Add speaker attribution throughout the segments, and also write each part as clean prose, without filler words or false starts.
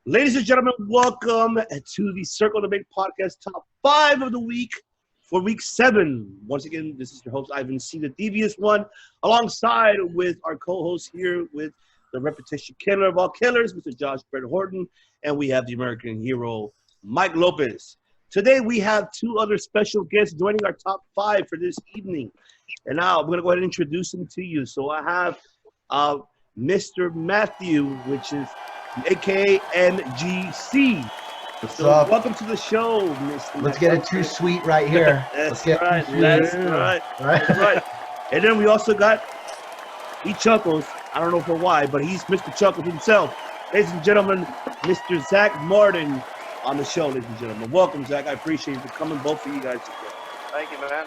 Speaker 1: Ladies and gentlemen, welcome to the Circle the Big Podcast Top 5 of the week for Week 7. Once again, this is your host, Ivan C., the Devious One, alongside with our co-host here with the repetition killer of all killers, Mr. Josh Brett Horton, and we have the American hero, Mike Lopez. Today, we have two other special guests joining our top 5 for this evening. And now, I'm going to go ahead and introduce them to you. So I have Mr. Matthew, which is a.k.a. NGC.
Speaker 2: What's up?
Speaker 1: Welcome to the show, Mr.
Speaker 2: Let's get it too sweet right here.
Speaker 1: That's right. And then we also got, he chuckles, I don't know for why, but he's Mr. Chuckles himself. Ladies and gentlemen, Mr. Zach Martin on the show, ladies and gentlemen. Welcome, Zach. I appreciate you for coming, both of you guys today.
Speaker 3: Thank you, man.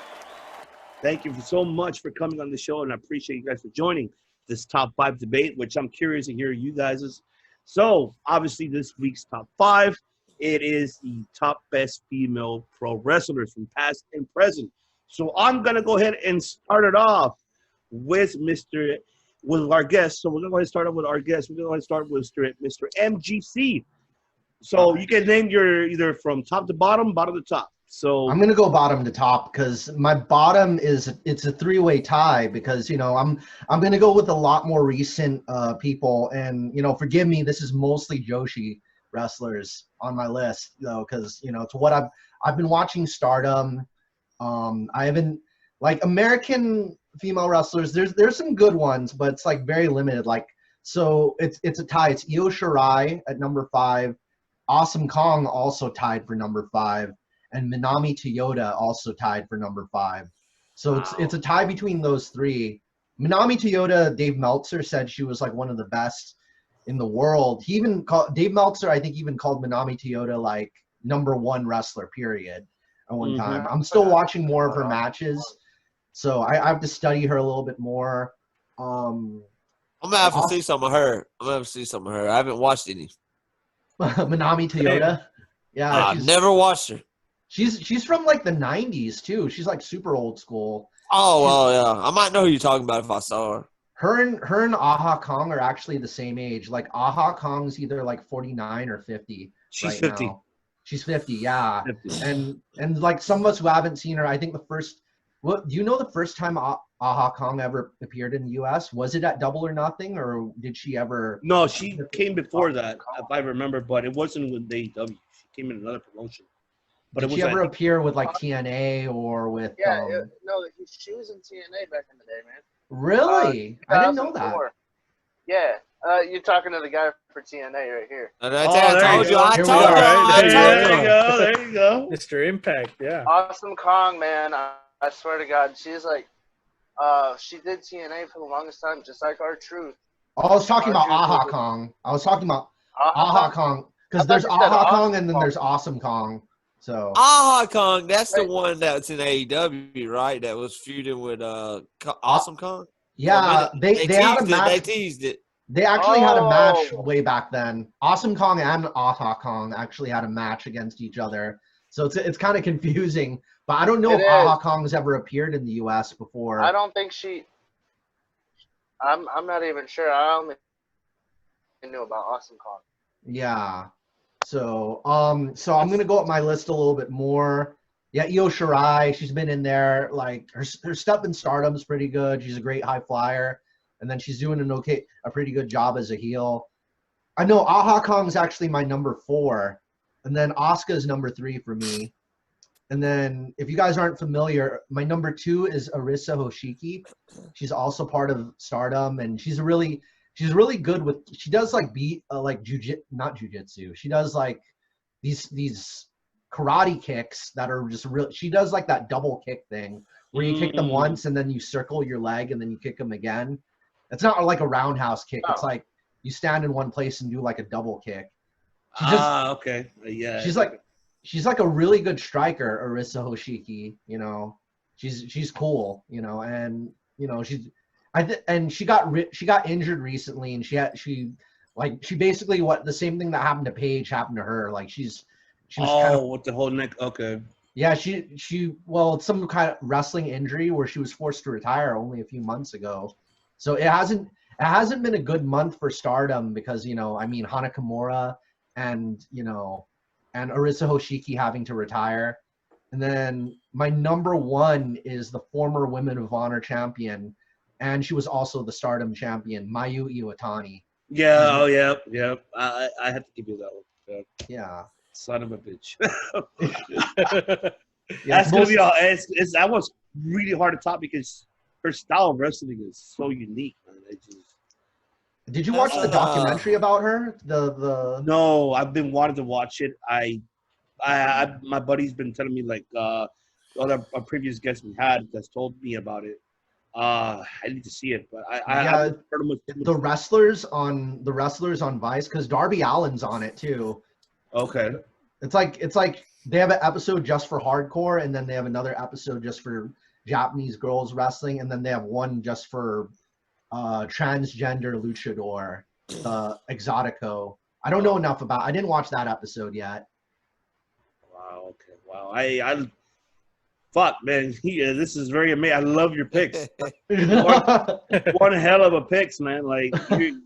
Speaker 1: Thank you so much for coming on the show, and I appreciate you guys for joining this top 5 debate, which I'm curious to hear you guys'. So, obviously, this week's top 5, it is the top best female pro wrestlers from past and present. So, I'm going to go ahead and start it off with our guest. So, we're going to go ahead and start off with our guest. We're going to go ahead and start with Mr. MGC. So, you can name your either from top to bottom to top. So
Speaker 2: I'm gonna go bottom to top because my bottom it's a three-way tie because I'm gonna go with a lot more recent people, and forgive me, this is mostly Joshi wrestlers on my list though, because to what I've been watching Stardom. I haven't like American female wrestlers. There's some good ones, but it's like very limited. Like so it's a tie. It's Io Shirai at number 5. Awesome Kong also tied for number 5. And Minami Toyota also tied for number 5. So it's a tie between those three. Minami Toyota, Dave Meltzer said she was like one of the best in the world. He even called Dave Meltzer, I think, even called Minami Toyota like number 1 wrestler, period, at one time. I'm still watching more of her matches, so I have to study her a little bit more.
Speaker 4: I'm gonna have to see some of her. I haven't watched any.
Speaker 2: Minami Toyota. Yeah,
Speaker 4: I've never watched her.
Speaker 2: She's from like the 90s too. She's like super old school.
Speaker 4: Oh, well, yeah. I might know who you're talking about if I saw her.
Speaker 2: Her and Aha Kong are actually the same age. Like Aha Kong's either like 49 or 50.
Speaker 1: She's 50.
Speaker 2: Now. She's 50, yeah.
Speaker 1: 50.
Speaker 2: And like some of us who haven't seen her, I think do you know the first time Aha Kong ever appeared in the US? Was it at Double or Nothing, or did she ever?
Speaker 1: No, she came before that, if I remember, but it wasn't with AEW. She came in another promotion. But
Speaker 2: did she ever appear with like TNA or with?
Speaker 3: Yeah, no, she was in TNA back in the day, man.
Speaker 2: Really? I didn't know that.
Speaker 3: Yeah, you're talking to the guy for TNA right here.
Speaker 4: I told you.
Speaker 1: There you go.
Speaker 5: Mr. Impact, yeah.
Speaker 3: Awesome Kong, man. I swear to God, she's like, she did TNA for the longest time, just like R-Truth.
Speaker 2: Oh, I was talking about Aha Kong. I was talking about Aha Kong because there's Aha Kong and then there's Awesome Kong. So
Speaker 4: Aha Kong, that's the one that's in AEW, right? That was feuding with Awesome Kong.
Speaker 2: Yeah, they had a match.
Speaker 4: They teased it.
Speaker 2: They actually had a match way back then. Awesome Kong and Aha Kong actually had a match against each other. So it's kind of confusing. But I don't know if Aha Kong's ever appeared in the US before.
Speaker 3: I don't think I'm not even sure. I only knew about Awesome Kong.
Speaker 2: Yeah. So I'm gonna go up my list a little bit more. Yeah, Io Shirai, she's been in there. Like her stuff in Stardom's pretty good. She's a great high flyer, and then she's doing a pretty good job as a heel. I know Aha Kong's actually my number 4, and then Asuka's number 3 for me. And then if you guys aren't familiar, my number 2 is Arisa Hoshiki. She's also part of Stardom, and she's really good with. She does like not jujitsu. She does like these karate kicks that are just real. She does like that double kick thing where you kick them once and then you circle your leg and then you kick them again. It's not like a roundhouse kick. It's like you stand in one place and do like a double kick.
Speaker 1: Okay. Yeah.
Speaker 2: She's like a really good striker, Arisa Hoshiki. She's cool. And she got injured recently, and she basically the same thing that happened to Paige happened to her. Like she was kind of,
Speaker 1: with the whole neck. Okay.
Speaker 2: Yeah, it's some kind of wrestling injury where she was forced to retire only a few months ago. So it hasn't been a good month for Stardom because Hana Kimura and and Arisa Hoshiki having to retire. And then my number one is the former Women of Honor champion, and she was also the Stardom champion, Mayu Iwatani.
Speaker 1: Yeah, oh yeah, yeah. I have to give you that one.
Speaker 2: Yeah.
Speaker 1: Son of a bitch.
Speaker 2: Yeah,
Speaker 1: That's gonna be all. It's that one's really hard to top because her style of wrestling is so unique, man. It just
Speaker 2: Did you watch the documentary about her? The
Speaker 1: No, I've been wanting to watch it. My buddy's been telling me like other a previous guest we had that's told me about it. I need to see it, but I haven't heard much.
Speaker 2: The wrestlers on Vice, because Darby Allin's on it too.
Speaker 1: Okay.
Speaker 2: It's like they have an episode just for hardcore, and then they have another episode just for Japanese girls wrestling, and then they have one just for transgender luchador, the Exotico. I don't know enough about. I didn't watch that episode yet.
Speaker 1: Wow. Okay. Wow. I fuck, man. This is very amazing. I love your picks. one hell of a picks, man. Like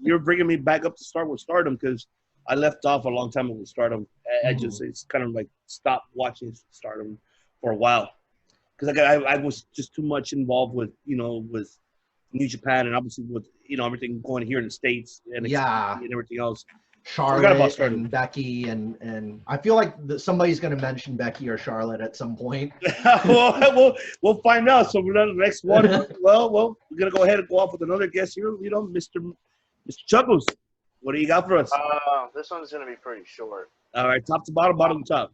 Speaker 1: you're bringing me back up to start with Stardom because I left off a long time ago with Stardom. I just it's kind of like stopped watching Stardom for a while because I was just too much involved with with New Japan and obviously with everything going here in the States and and everything else.
Speaker 2: Charlotte and Becky and I feel like somebody's going to mention Becky or Charlotte at some point.
Speaker 1: well, we'll find out. So we're on the next one. Well, we're gonna go ahead and go off with another guest here. Mr. Chuckles, what do you got for us?
Speaker 3: This one's gonna be pretty short.
Speaker 1: All right, top to bottom, bottom to top.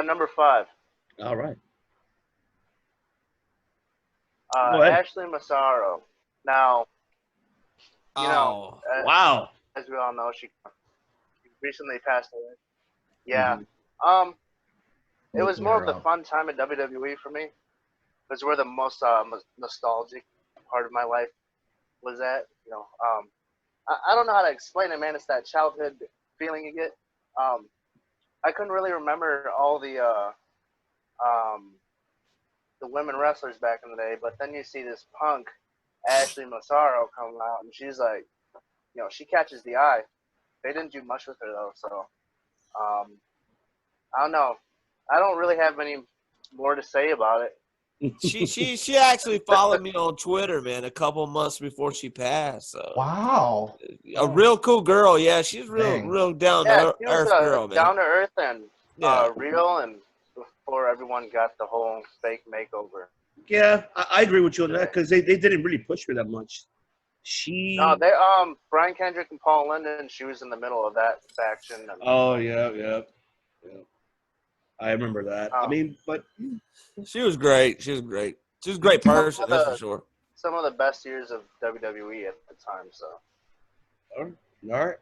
Speaker 3: Number 5.
Speaker 1: All right.
Speaker 3: Ashley Massaro. Now,
Speaker 1: wow.
Speaker 3: As we all know, she recently passed away. Yeah. It was more of the fun time at WWE for me. It was where the most nostalgic part of my life was at. I don't know how to explain it, man. It's that childhood feeling you get. I couldn't really remember all the women wrestlers back in the day, but then you see this punk Ashley Massaro come out, and she's like, she catches the eye. They didn't do much with her though, so I don't know. I don't really have any more to say about it.
Speaker 4: She actually followed me on Twitter, man, a couple months before she passed. So.
Speaker 2: Wow.
Speaker 4: A real cool girl, yeah. She's real down to earth girl, man.
Speaker 3: Down to earth and real, and before everyone got the whole fake makeover.
Speaker 1: Yeah, I agree with you on that because they didn't really push her that much.
Speaker 3: Brian Kendrick and Paul London, she was in the middle of that faction.
Speaker 1: Yeah. I remember that. But she was great. She was great. She was a great person, that's for sure.
Speaker 3: Some of the best years of WWE at the time. So.
Speaker 1: All right.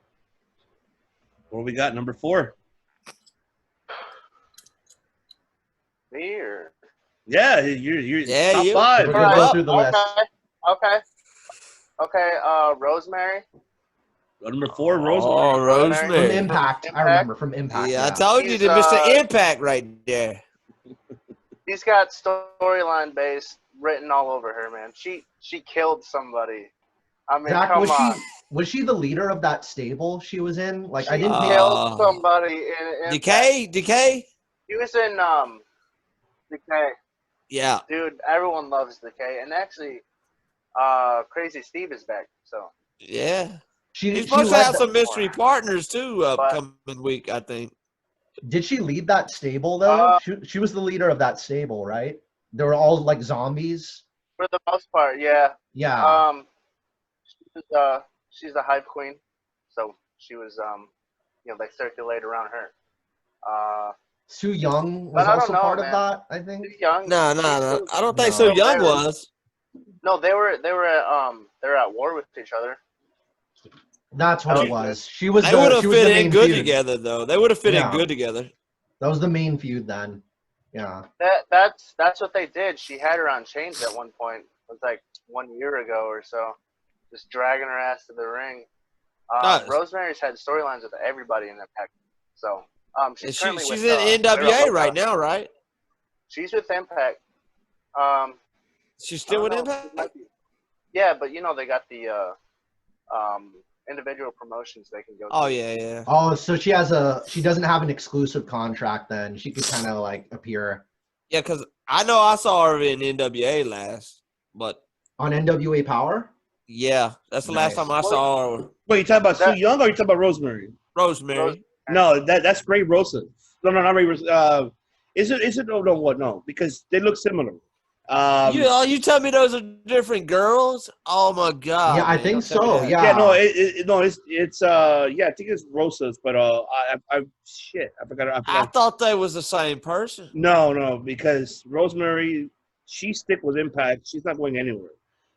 Speaker 1: What do we got? Number 4.
Speaker 3: Me or?
Speaker 1: Yeah, you're top 5.
Speaker 2: We're gonna go through the list.
Speaker 3: Okay, Rosemary.
Speaker 1: Number 4, Rosemary.
Speaker 4: Oh, Rosemary.
Speaker 2: From Impact. I remember from Impact.
Speaker 4: Yeah, I told you to Mr. Impact right there.
Speaker 3: She's got storyline based written all over her, man. She killed somebody. I mean,
Speaker 2: Zach,
Speaker 3: come on.
Speaker 2: Was she the leader of that stable she was in? Like, I didn't
Speaker 3: killed somebody in
Speaker 4: Decay?
Speaker 3: He was in Decay.
Speaker 4: Yeah.
Speaker 3: Dude, everyone loves Decay. And actually, Crazy Steve is back, so.
Speaker 4: Yeah. He's supposed to have some mystery partners, too, coming week, I think.
Speaker 2: Did she lead that stable, though? She was the leader of that stable, right? They were all, like, zombies?
Speaker 3: For the most part, yeah.
Speaker 2: Yeah.
Speaker 3: She's the hype queen, so she was, they circulate around her.
Speaker 2: Su Yung was also part of that, I think.
Speaker 3: Su Yung.
Speaker 4: No. I don't think Su Yung was.
Speaker 3: No, they were at war with each other.
Speaker 2: That's what it was. She was.
Speaker 4: They would have fit in good
Speaker 2: feud.
Speaker 4: Together, though. They would have fit in good together.
Speaker 2: That was the main feud then. Yeah.
Speaker 3: That's what they did. She had her on chains at one point. It was like 1 year ago or so, just dragging her ass to the ring. Rosemary's had storylines with everybody in Impact. So she's
Speaker 4: in NWA right now, right?
Speaker 3: She's with Impact.
Speaker 4: She's still with Impact?
Speaker 3: Yeah, but they got the individual promotions they can go
Speaker 4: Oh
Speaker 3: to.
Speaker 4: yeah.
Speaker 2: Oh, so she doesn't have an exclusive contract then. She could kind of like appear
Speaker 4: Yeah, because I know I saw her in NWA last, but
Speaker 2: on NWA Power.
Speaker 4: yeah, that's the last
Speaker 2: Nice.
Speaker 4: time I saw her.
Speaker 1: Wait, you talking about Sue
Speaker 3: That-
Speaker 1: Young or you talking about Rosemary?
Speaker 4: Rosemary.
Speaker 1: No, that's Ray Rosa. No, not Ray Rosa. Is it? No, what? No, because they look similar.
Speaker 4: You tell me those are different girls? Oh my god!
Speaker 2: Yeah, I
Speaker 4: man,
Speaker 2: think
Speaker 4: don't tell me
Speaker 2: so.
Speaker 4: that.
Speaker 2: Yeah.
Speaker 1: Yeah, no, it's yeah, I think it's Rosa's, but I I
Speaker 4: I
Speaker 1: forgot.
Speaker 4: thought they was the same person.
Speaker 1: No, because Rosemary, she stick with Impact. She's not going anywhere.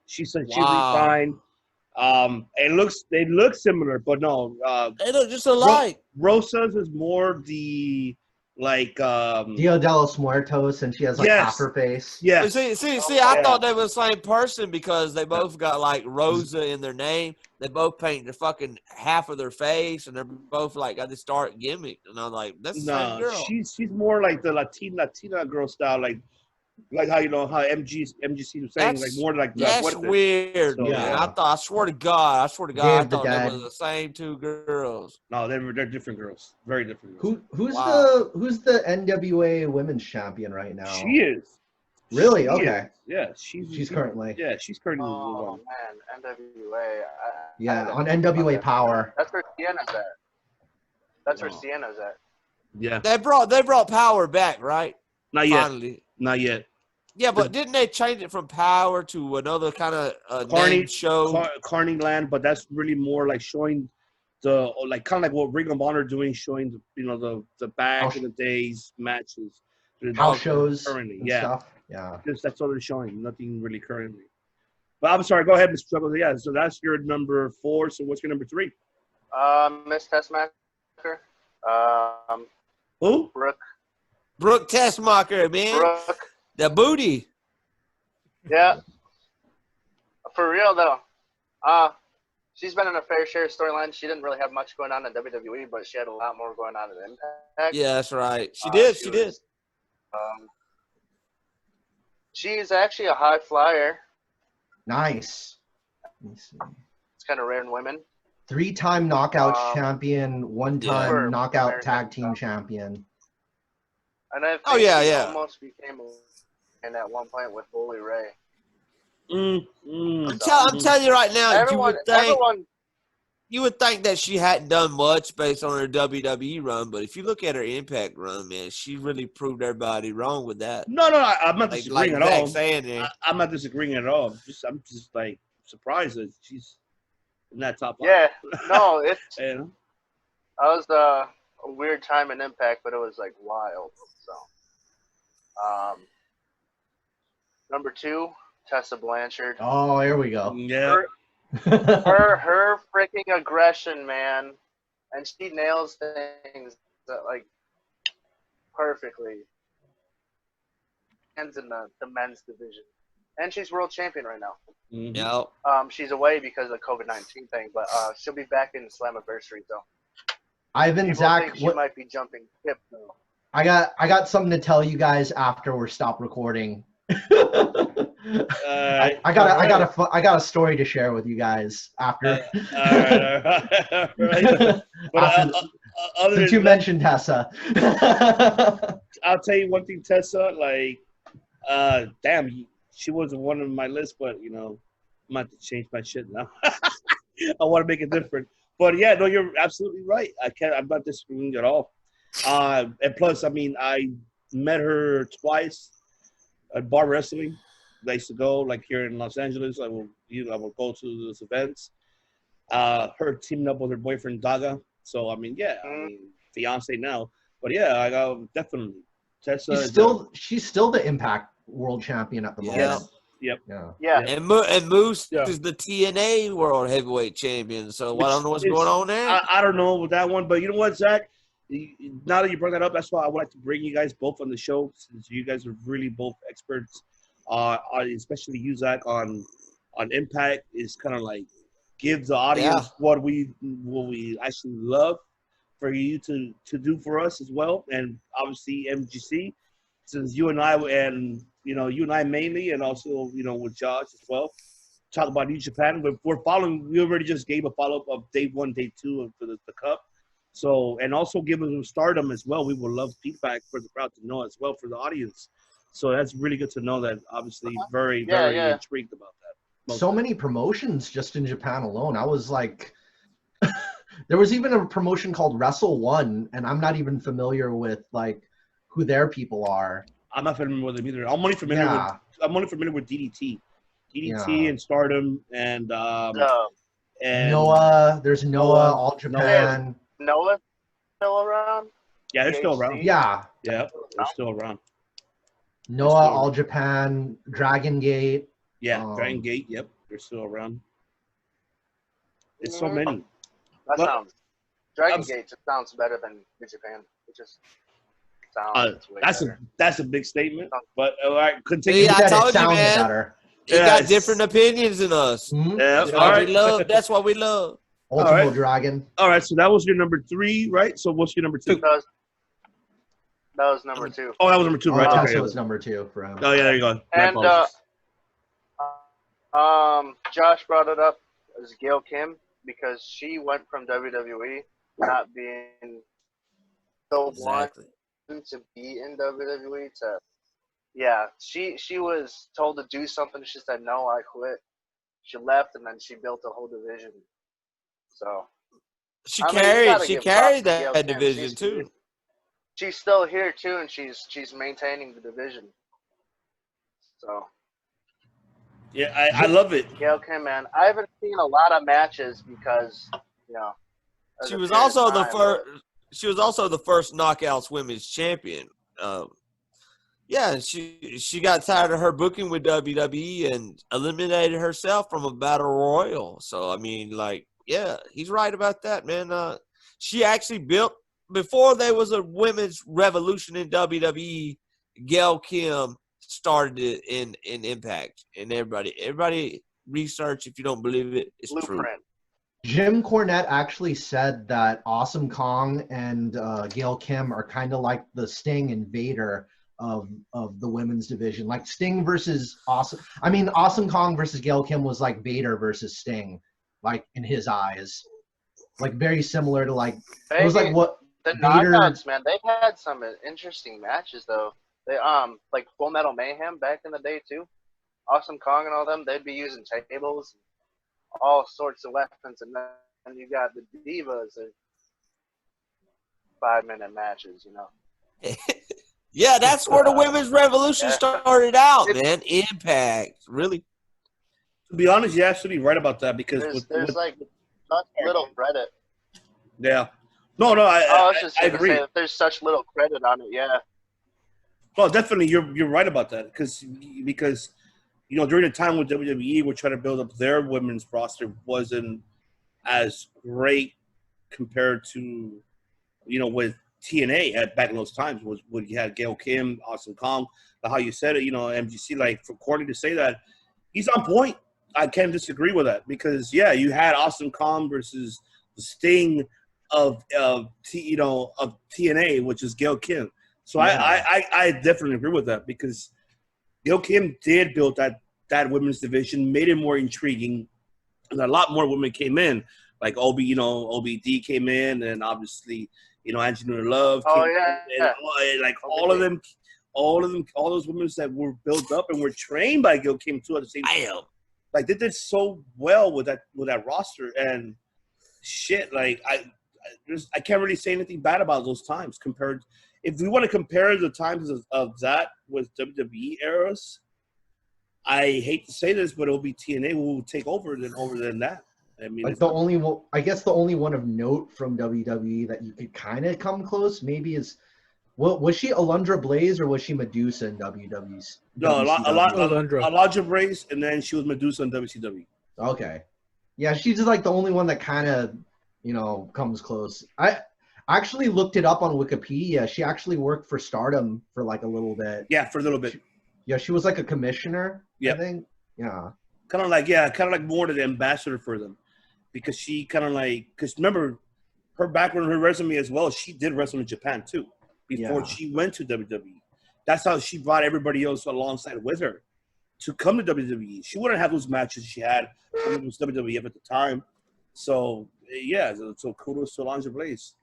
Speaker 1: She said she
Speaker 4: Wow.
Speaker 1: resigned. They look similar, but no.
Speaker 4: They look just alike.
Speaker 1: Rosa's is more the like
Speaker 2: Dia de los Muertos, and she has like half
Speaker 1: yes,
Speaker 2: her face.
Speaker 1: yes.
Speaker 4: See, I
Speaker 1: Yeah.
Speaker 4: thought they were the same person because they both got like Rosa in their name. They both paint the fucking half of their face, and they're both like got this dark gimmick. And I'm like, that's the same
Speaker 1: No,
Speaker 4: girl.
Speaker 1: she's more like the Latina girl style, like how how MGC was saying, like more like
Speaker 4: That's
Speaker 1: Fuerte.
Speaker 4: weird,
Speaker 1: So,
Speaker 4: man.
Speaker 2: yeah.
Speaker 4: I swear to God, I
Speaker 2: Day of the
Speaker 4: thought they
Speaker 2: Dead.
Speaker 4: were the same two girls.
Speaker 1: No, they're different girls, very different girls.
Speaker 2: Who's
Speaker 4: Wow.
Speaker 2: the NWA Women's Champion right now?
Speaker 1: She is.
Speaker 2: Really?
Speaker 1: She
Speaker 2: Okay.
Speaker 1: is. Yeah, she's
Speaker 2: currently.
Speaker 1: Yeah, she's currently the
Speaker 3: Oh
Speaker 1: one.
Speaker 3: man, NWA.
Speaker 2: Yeah, on NWA Power.
Speaker 3: That's where Sienna's at. That's where
Speaker 1: Wow.
Speaker 3: Sienna's at.
Speaker 1: Yeah,
Speaker 4: They brought Power back, right?
Speaker 1: not yet.
Speaker 4: Finally.
Speaker 1: Not yet.
Speaker 4: Yeah, but didn't they change it from Power to another kind of
Speaker 1: Carney
Speaker 4: named show?
Speaker 1: Carney Land, but that's really more like showing the like kind of like what Ring of Honor doing, showing the back in the days matches,
Speaker 2: House shows
Speaker 1: currently,
Speaker 2: and
Speaker 1: yeah.
Speaker 2: stuff. Yeah.
Speaker 1: Just that's all they're showing. Nothing really currently. But I'm sorry. Go ahead, Mr. Chuckles. Yeah. So that's your number 4. So what's your number 3?
Speaker 3: Miss Tessmacher.
Speaker 1: Who?
Speaker 4: Brooke Tessmacher, man.
Speaker 3: Brooke.
Speaker 4: The booty.
Speaker 3: Yeah. For real though. She's been in a fair share of storylines. She didn't really have much going on in WWE, but she had a lot more going on in Impact.
Speaker 4: Yeah, that's right. She did.
Speaker 3: She's actually a high flyer.
Speaker 2: Nice. Let me see.
Speaker 3: It's kind of rare in women.
Speaker 2: 3-time Knockouts champion, 1-time
Speaker 3: For
Speaker 2: Knockout
Speaker 3: American
Speaker 2: Tag Team
Speaker 3: stuff.
Speaker 2: champion.
Speaker 3: And I think
Speaker 4: Oh, yeah,
Speaker 3: she
Speaker 4: yeah.
Speaker 3: almost became in at one point with Bully Ray.
Speaker 4: I'm telling you right now,
Speaker 3: Everyone,
Speaker 4: you would think that she hadn't done much based on her WWE run, but if you look at her Impact run, man, she really proved everybody wrong with that.
Speaker 1: No, I'm not disagreeing at all. I'm not disagreeing at all. I'm just like surprised that she's in that top 5.
Speaker 3: Yeah, no, it's
Speaker 1: You know?
Speaker 3: that was a weird time in Impact, but it was like wild. So, number 2, Tessa Blanchard.
Speaker 2: Oh, here we go.
Speaker 1: Yeah.
Speaker 3: Her freaking aggression, man, and she nails things that, like perfectly. Ends in the men's division, and she's world champion right now.
Speaker 1: Mhm.
Speaker 4: Yeah.
Speaker 3: She's away because of the COVID-19 thing, but she'll be back in Slammiversary though.
Speaker 2: Ivan,
Speaker 3: People
Speaker 2: Zach,
Speaker 3: think she might be jumping hip though.
Speaker 2: I got something to tell you guys after we're stopped recording. I got a story to share with you guys after.
Speaker 1: All right. But other
Speaker 2: Since
Speaker 1: than
Speaker 2: you
Speaker 1: that,
Speaker 2: mentioned Tessa.
Speaker 1: I'll tell you one thing, Tessa. Like, damn, she wasn't one on my list, but I'm about to change my shit now. I want to make it different. But yeah, no, you're absolutely right. I'm not disagreeing at all. And plus, I mean, I met her twice at bar wrestling. I used to go like here in Los Angeles. I will go to those events. Her teaming up with her boyfriend Daga. So I mean, fiance now. But yeah, I got definitely Tessa.
Speaker 2: She's still the Impact World Champion at the moment.
Speaker 1: Yep.
Speaker 3: Yeah.
Speaker 4: And Moose is the TNA World Heavyweight Champion. So I don't know what's going on there.
Speaker 1: I don't know with that one, but you know what, Zach? Now that you brought that up, that's why I would like to bring you guys both on the show, since you guys are really both experts. Especially you, Zach, on Impact, is kind of like give the audience what we actually love for you to do for us as well, and obviously MGC, since you and I mainly, and also with Josh as well. talk about New Japan. We're following. We already just gave a follow up of day 1, day 2 for the cup. So, and also give them Stardom as well. We would love feedback for the crowd to know as well, for the audience. So that's really good to know that. Obviously, very intrigued about that.
Speaker 2: So many promotions just in Japan alone. I was like, there was even a promotion called Wrestle One, and I'm not even familiar with like who their people are.
Speaker 1: I'm not familiar with them either. I'm only familiar with DDT, and Stardom, and
Speaker 2: Noah. There's Noah, All Japan.
Speaker 3: Noah still around?
Speaker 1: Yeah, they're still around.
Speaker 2: Yeah,
Speaker 1: they're still around.
Speaker 2: Noah, All Japan, Dragon Gate.
Speaker 1: Yeah, Dragon Gate. Yep, they're still around. It's so many.
Speaker 3: Dragon Gate just sounds better than New Japan. It just sounds way better.
Speaker 1: That's a big statement. But all right, continue.
Speaker 4: Yeah, I told you, man.
Speaker 2: Better.
Speaker 4: You got different opinions than us.
Speaker 2: Mm-hmm.
Speaker 1: Yeah,
Speaker 4: That's what we love.
Speaker 2: Ultimo Dragon.
Speaker 1: All right, so that was your number 3, right? So what's your number 2?
Speaker 3: That was number 2.
Speaker 1: Oh, that was number 2, right?
Speaker 2: Okay. So it's number 2 for him.
Speaker 1: Oh yeah, there you go.
Speaker 3: And Josh brought it up as Gail Kim because she went from WWE not being so wanting to be in WWE to she was told to do something. She said no, I quit. She left and then she built a whole division. So
Speaker 4: she carried that division too.
Speaker 3: She's still here too, and she's maintaining the division. So
Speaker 1: yeah, I love it.
Speaker 3: Gail Kim, man, I haven't seen a lot of matches because
Speaker 4: she was also the first. She was also the first Knockouts Women's Champion. Yeah, she got tired of her booking with WWE and eliminated herself from a battle royal. So I mean, like, yeah, he's right about that, man. She actually built before there was a women's revolution in WWE. Gail Kim started it in Impact, and everybody research if you don't believe it. It's
Speaker 3: Blueprint.
Speaker 4: true.
Speaker 2: Jim Cornette actually said that Awesome Kong and Gail Kim are kind of like the Sting and Vader of the women's division. Like Sting versus Awesome Kong versus Gail Kim was like Vader versus Sting, like in his eyes. Like very similar to like it was like what
Speaker 3: the
Speaker 2: Vader.
Speaker 3: Knockouts, man. They've had some interesting matches though. They like Full Metal Mayhem back in the day too. Awesome Kong and all them, they'd be using tables, all sorts of weapons, and then you got the Divas and 5-minute matches,
Speaker 4: Yeah, that's where the women's revolution started out, man. Impact, really.
Speaker 1: To be honest, you're absolutely right about that because
Speaker 3: there's like such little credit.
Speaker 1: Yeah. No, I agree.
Speaker 3: Say that there's such little credit on it. Yeah.
Speaker 1: Well, definitely, you're right about that because during the time with WWE, we're trying to build up their women's roster wasn't as great compared to with TNA at back in those times was when you had Gail Kim, Awesome Kong, but how you said it, MGC, like for Courtney to say that, he's on point. I can't disagree with that because you had Awesome Kong versus the Sting of TNA, which is Gail Kim. So I definitely agree with that because Gail Kim did build that women's division, made it more intriguing, and a lot more women came in, like OBD came in, and obviously Angelina Love. All of them, all those women that were built up and were trained by Gail Kim too at the same time. Like they did so well with that roster, and shit, like I can't really say anything bad about those times compared. If we want to compare the times of that with WWE eras, I hate to say this, but it'll be TNA who will take over than that. I mean,
Speaker 2: like the only one of note from WWE that you could kind of come close maybe is, was she Alundra Blaze or was she Medusa in WWE's?
Speaker 1: No, Alundra Blaze, and then she was Medusa in WCW.
Speaker 2: Okay, yeah, she's just like the only one that kind of comes close. I actually looked it up on Wikipedia. She actually worked for Stardom for like a little bit.
Speaker 1: Yeah, for a little bit.
Speaker 2: She was like a commissioner.
Speaker 1: Yeah,
Speaker 2: I think. Yeah.
Speaker 1: Kind of like more to the ambassador for them, because she because remember her background, her resume as well. She did wrestle in Japan too before she went to WWE. That's how she brought everybody else alongside with her. to come to WWE. She wouldn't have those matches she had when it was WWF at the time. So yeah, so kudos to Alonzo Blaze.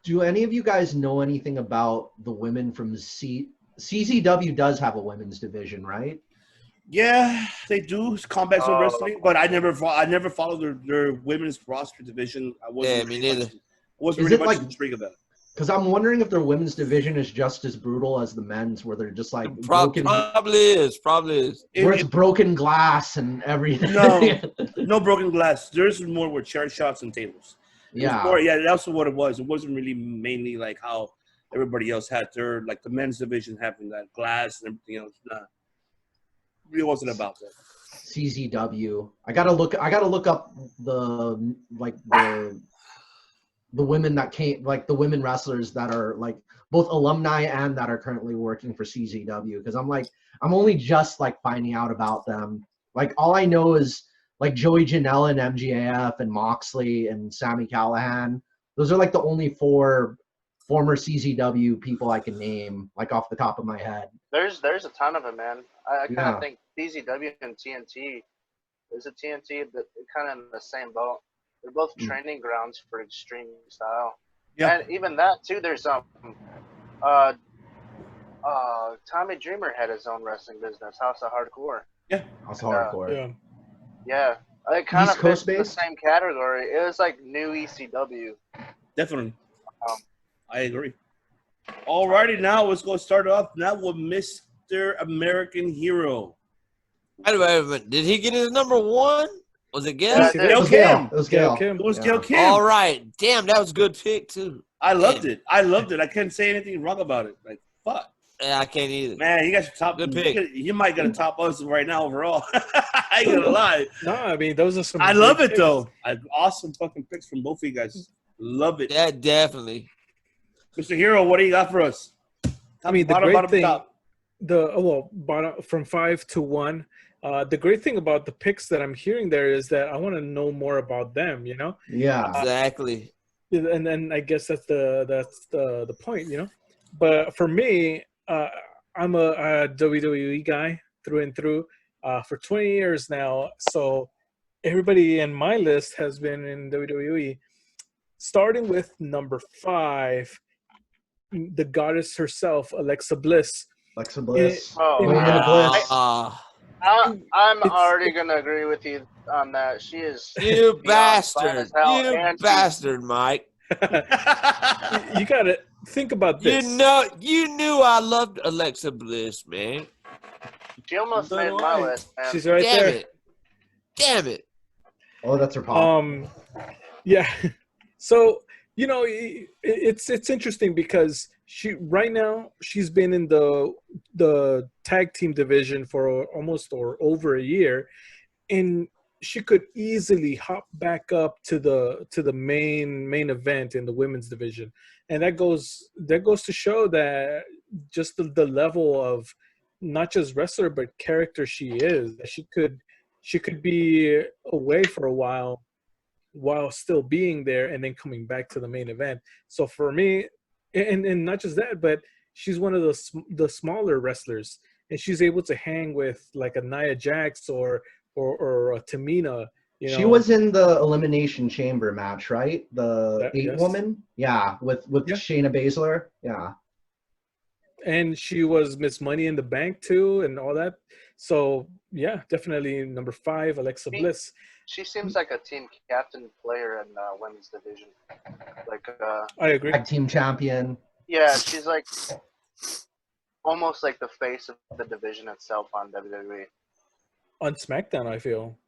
Speaker 2: Do any of you guys know anything about the women from CZW? Does have a women's division, right?
Speaker 1: Yeah, they do. It's Combat Zone Wrestling, but I never followed their women's roster division. I wasn't.
Speaker 4: Me neither.
Speaker 1: Wasn't really much intrigued about it.
Speaker 2: Because I'm wondering if their women's division is just as brutal as the men's, where they're just like
Speaker 4: probably is.
Speaker 2: Where it's broken glass and everything.
Speaker 1: No broken glass. There's more with chair shots and tables. That's what it was. It wasn't really mainly like how everybody else had their, like the men's division having that glass and everything else. Nah, really wasn't about that.
Speaker 2: CZW. I gotta look up the women that came, like the women wrestlers that are like both alumni and that are currently working for CZW, because I'm only just like finding out about them. Like all I know is like Joey Janela and MJF and Moxley and Sami Callihan. Those are like the only 4 former CZW people I can name, like off the top of my head.
Speaker 3: There's a ton of them, man. I kind of think CZW and TNT. There's a TNT that kind of in the same boat. They're both training grounds for extreme style. Yeah. And even that too, there's Tommy Dreamer had his own wrestling business, House of Hardcore.
Speaker 1: Yeah.
Speaker 2: House of Hardcore.
Speaker 3: Yeah. It kind of fits the same category. It was like new ECW.
Speaker 1: Definitely. I agree. Alrighty, now let's go start off now with Mr. American Hero.
Speaker 4: Wait a minute. Did he get his number 1? Was it Gail?
Speaker 1: Gail Kim.
Speaker 2: It was Gail
Speaker 1: Kim. It was Gail Kim.
Speaker 4: All right. Damn, that was a good pick, too.
Speaker 1: I loved it. I couldn't say anything wrong about it. Like, fuck.
Speaker 4: Yeah, I can't either.
Speaker 1: Man, you got your top.
Speaker 4: Good pick.
Speaker 1: You might get a top us right now overall. I ain't gonna lie.
Speaker 5: No, I mean, those are some.
Speaker 1: I love it, though. Awesome fucking picks from both of you guys. Love it.
Speaker 4: Yeah, definitely.
Speaker 1: Mr. Hero, what do you got for us?
Speaker 5: I mean, the great thing, bottom from 5 to 1. The great thing about the picks that I'm hearing there is that I want to know more about them, you know?
Speaker 2: Yeah.
Speaker 4: Exactly.
Speaker 5: And then I guess that's the point, you know? But for me, I'm a WWE guy through and through for 20 years now. So everybody in my list has been in WWE. Starting with number 5, the goddess herself, Alexa Bliss.
Speaker 2: Alexa Bliss.
Speaker 3: I'm already gonna agree with you on that. She is.
Speaker 4: You bastard! You bastard, Mike.
Speaker 5: You gotta think about this.
Speaker 4: You knew I loved Alexa Bliss, man.
Speaker 3: She almost made my list, man.
Speaker 5: She's right there.
Speaker 4: Damn it!
Speaker 2: Oh, that's her pop.
Speaker 5: Yeah. So you know, it's interesting because right now she's been in the tag team division for almost or over a year, and she could easily hop back up to the main event in the women's division, and that goes to show that just the level of not just wrestler but character she is. She could be away for a while still being there and then coming back to the main event. So for me, and not just that, but she's one of the smaller wrestlers, and she's able to hang with like a Nia Jax or a Tamina. You know?
Speaker 2: She was in the Elimination Chamber match, right? The 8-woman? Yeah, with Shayna Baszler. Yeah.
Speaker 5: And she was Miss Money in the Bank too and all that. So yeah, definitely number 5, Alexa Bliss.
Speaker 3: She seems like a team captain player in women's division. Like
Speaker 5: I agree.
Speaker 2: Tag team champion.
Speaker 3: Yeah, she's like almost like the face of the division itself on WWE.
Speaker 5: On SmackDown, I feel.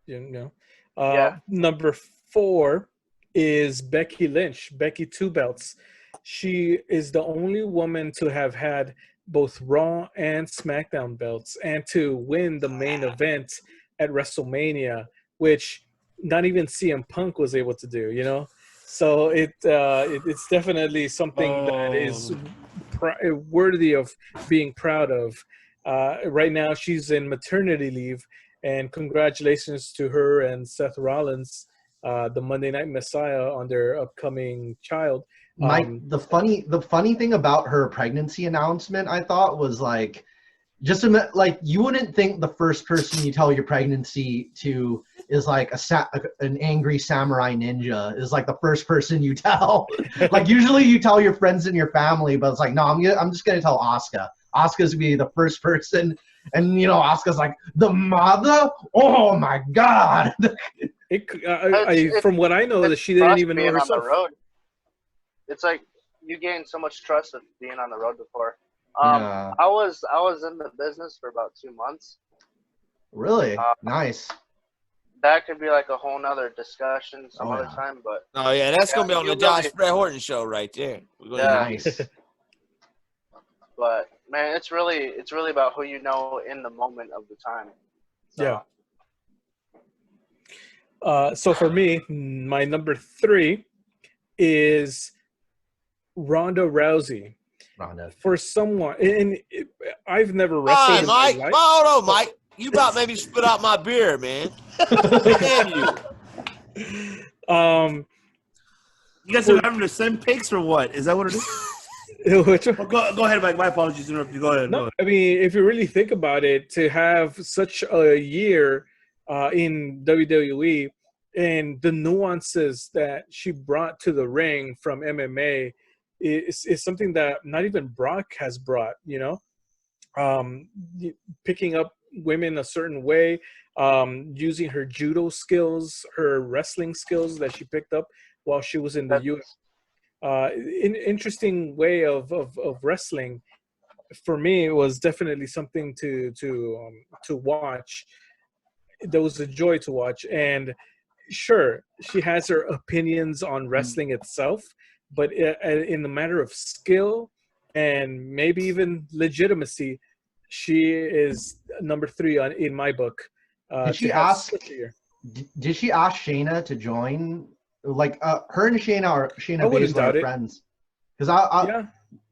Speaker 5: You know. Number 4 is Becky Lynch. Becky 2 belts. She is the only woman to have had both Raw and SmackDown belts and to win the main event at WrestleMania, which not even CM Punk was able to do, you know? So it's definitely something that is worthy of being proud of. Right now, she's in maternity leave, and congratulations to her and Seth Rollins, the Monday Night Messiah, on their upcoming child.
Speaker 2: Mike, the funny thing about her pregnancy announcement, I thought, was like, just like you wouldn't think the first person you tell your pregnancy to is like an angry samurai ninja is like the first person you tell. Like usually you tell your friends and your family, but it's like no, I'm just gonna tell Asuka. Asuka's gonna be the first person, and you know Asuka's like the mother. Oh my god!
Speaker 5: From what I know, that she didn't even know herself.
Speaker 3: On the road. It's like you gain so much trust with being on the road before.
Speaker 2: Yeah.
Speaker 3: I was in the business for about 2 months.
Speaker 2: Really? Nice.
Speaker 3: That could be like a whole nother discussion some other time, but
Speaker 4: that's gonna be on the Josh Bret Horton show right there.
Speaker 2: Nice.
Speaker 3: But man, it's really about who you know in the moment of the time. So.
Speaker 5: Yeah. So for me, my number 3 is Ronda Rousey.
Speaker 2: Ronda.
Speaker 5: For someone, and I've never wrestled in
Speaker 4: Mike.
Speaker 5: my life.
Speaker 4: Hold on, Mike. You about maybe spit out my beer, man. Damn you.
Speaker 1: You guys are having the same picks or what? Is that what it is? Go ahead, Mike. My apologies to interrupt you. Go ahead.
Speaker 5: No, I mean, if you really think about it, to have such a year in WWE and the nuances that she brought to the ring from MMA is something that not even Brock has brought, you know, picking up women a certain way, using her judo skills, her wrestling skills that she picked up while she was in the UFC. Interesting way of wrestling. For me, it was definitely something to watch. There was a joy to watch, and sure, she has her opinions on wrestling itself, but in the matter of skill and maybe even legitimacy, she is number 3 in my book.
Speaker 2: Did she ask Shayna to join? Like her and Shayna Baszler are friends. Because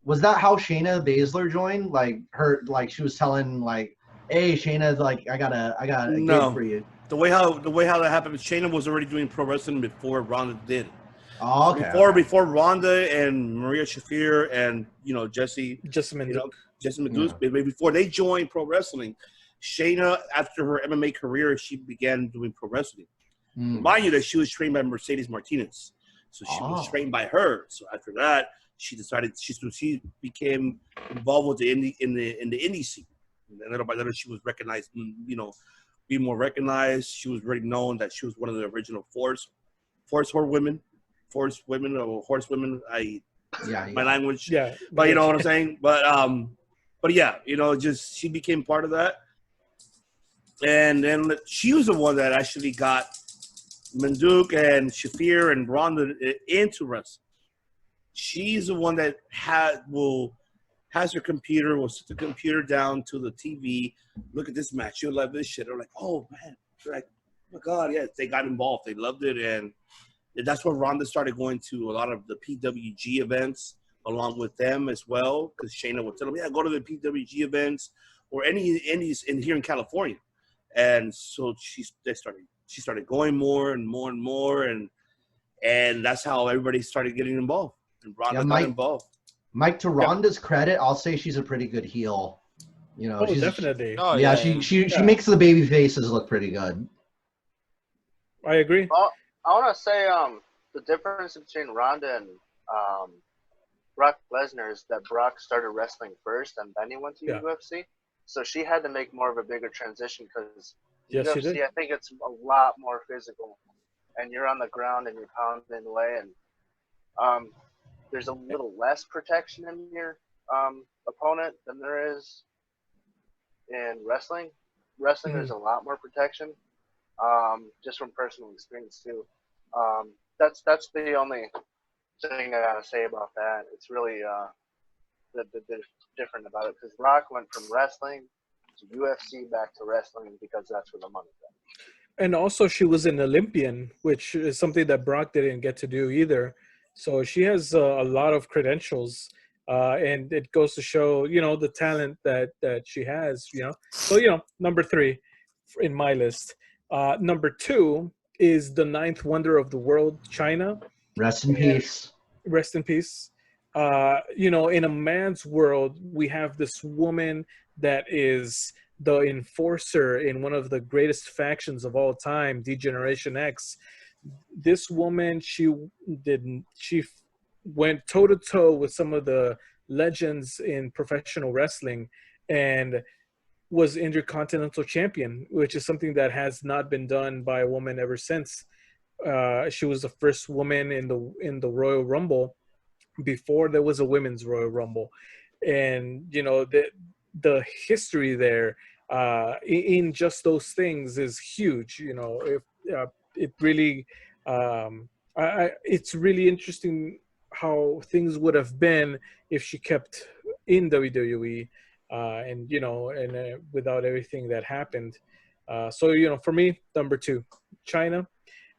Speaker 2: was that how Shayna Baszler joined? Like she was telling like, "Hey, Shayna's like, I got a gig for you."
Speaker 1: The way how that happened, Shayna was already doing pro wrestling before Ronda did.
Speaker 2: Oh, okay.
Speaker 1: Before Ronda and Maria Shafir and Jessamine Duke, before they joined pro wrestling, Shayna, after her MMA career, she began doing pro wrestling. Remind you that she was trained by Mercedes Martinez, so she was trained by her. So after that, she became involved with the indie in the indie scene. And little by little, she was recognized. Be more recognized. She was already known that she was one of the original horsewomen. My language.
Speaker 5: Yeah,
Speaker 1: but you know what I'm saying. But yeah, just she became part of that, and then she was the one that actually got Manduk and Shafir and Ronda into wrestling. She's the one that has her computer, will sit the computer down to the TV, look at this match, you'll love this shit. They're like, oh man, they're like, oh my god, yeah, they got involved, they loved it, and that's when Ronda started going to a lot of the PWG events along with them as well, because Shayna would tell them, yeah, go to the PWG events or any indies here in California, and so she started going more and more and more, and that's how everybody started getting involved, and Ronda got involved.
Speaker 2: Mike, to Ronda's credit, I'll say she's a pretty good heel.
Speaker 5: She's definitely.
Speaker 2: She makes the baby faces look pretty good.
Speaker 5: I agree.
Speaker 3: Well, I want to say the difference between Ronda and Brock Lesnar is that Brock started wrestling first and then he went to UFC. So she had to make more of a bigger transition because UFC, I think it's a lot more physical, and you're on the ground and you're pounding away, and there's a little less protection in your opponent than there is in wrestling. There's a lot more protection, just from personal experience too. That's the only thing I gotta say about that. It's really the different about it, because Rock went from wrestling to UFC back to wrestling because that's where the money's at.
Speaker 5: And also, she was an Olympian, which is something that Brock didn't get to do either. So she has a lot of credentials, and it goes to show, the talent that she has, So, number 3 in my list. Number 2 is the 9th wonder of the world, China.
Speaker 2: Rest in peace.
Speaker 5: Rest in peace. in a man's world, we have this woman that is the enforcer in one of the greatest factions of all time, D-Generation X. This woman, she went toe to toe with some of the legends in professional wrestling, and was Intercontinental Champion, which is something that has not been done by a woman ever since. She was the first woman in the Royal Rumble before there was a women's Royal Rumble, and the history there in just those things is huge. If it really, it's really interesting how things would have been if she kept in WWE, and without everything that happened. So for me, number 2, China,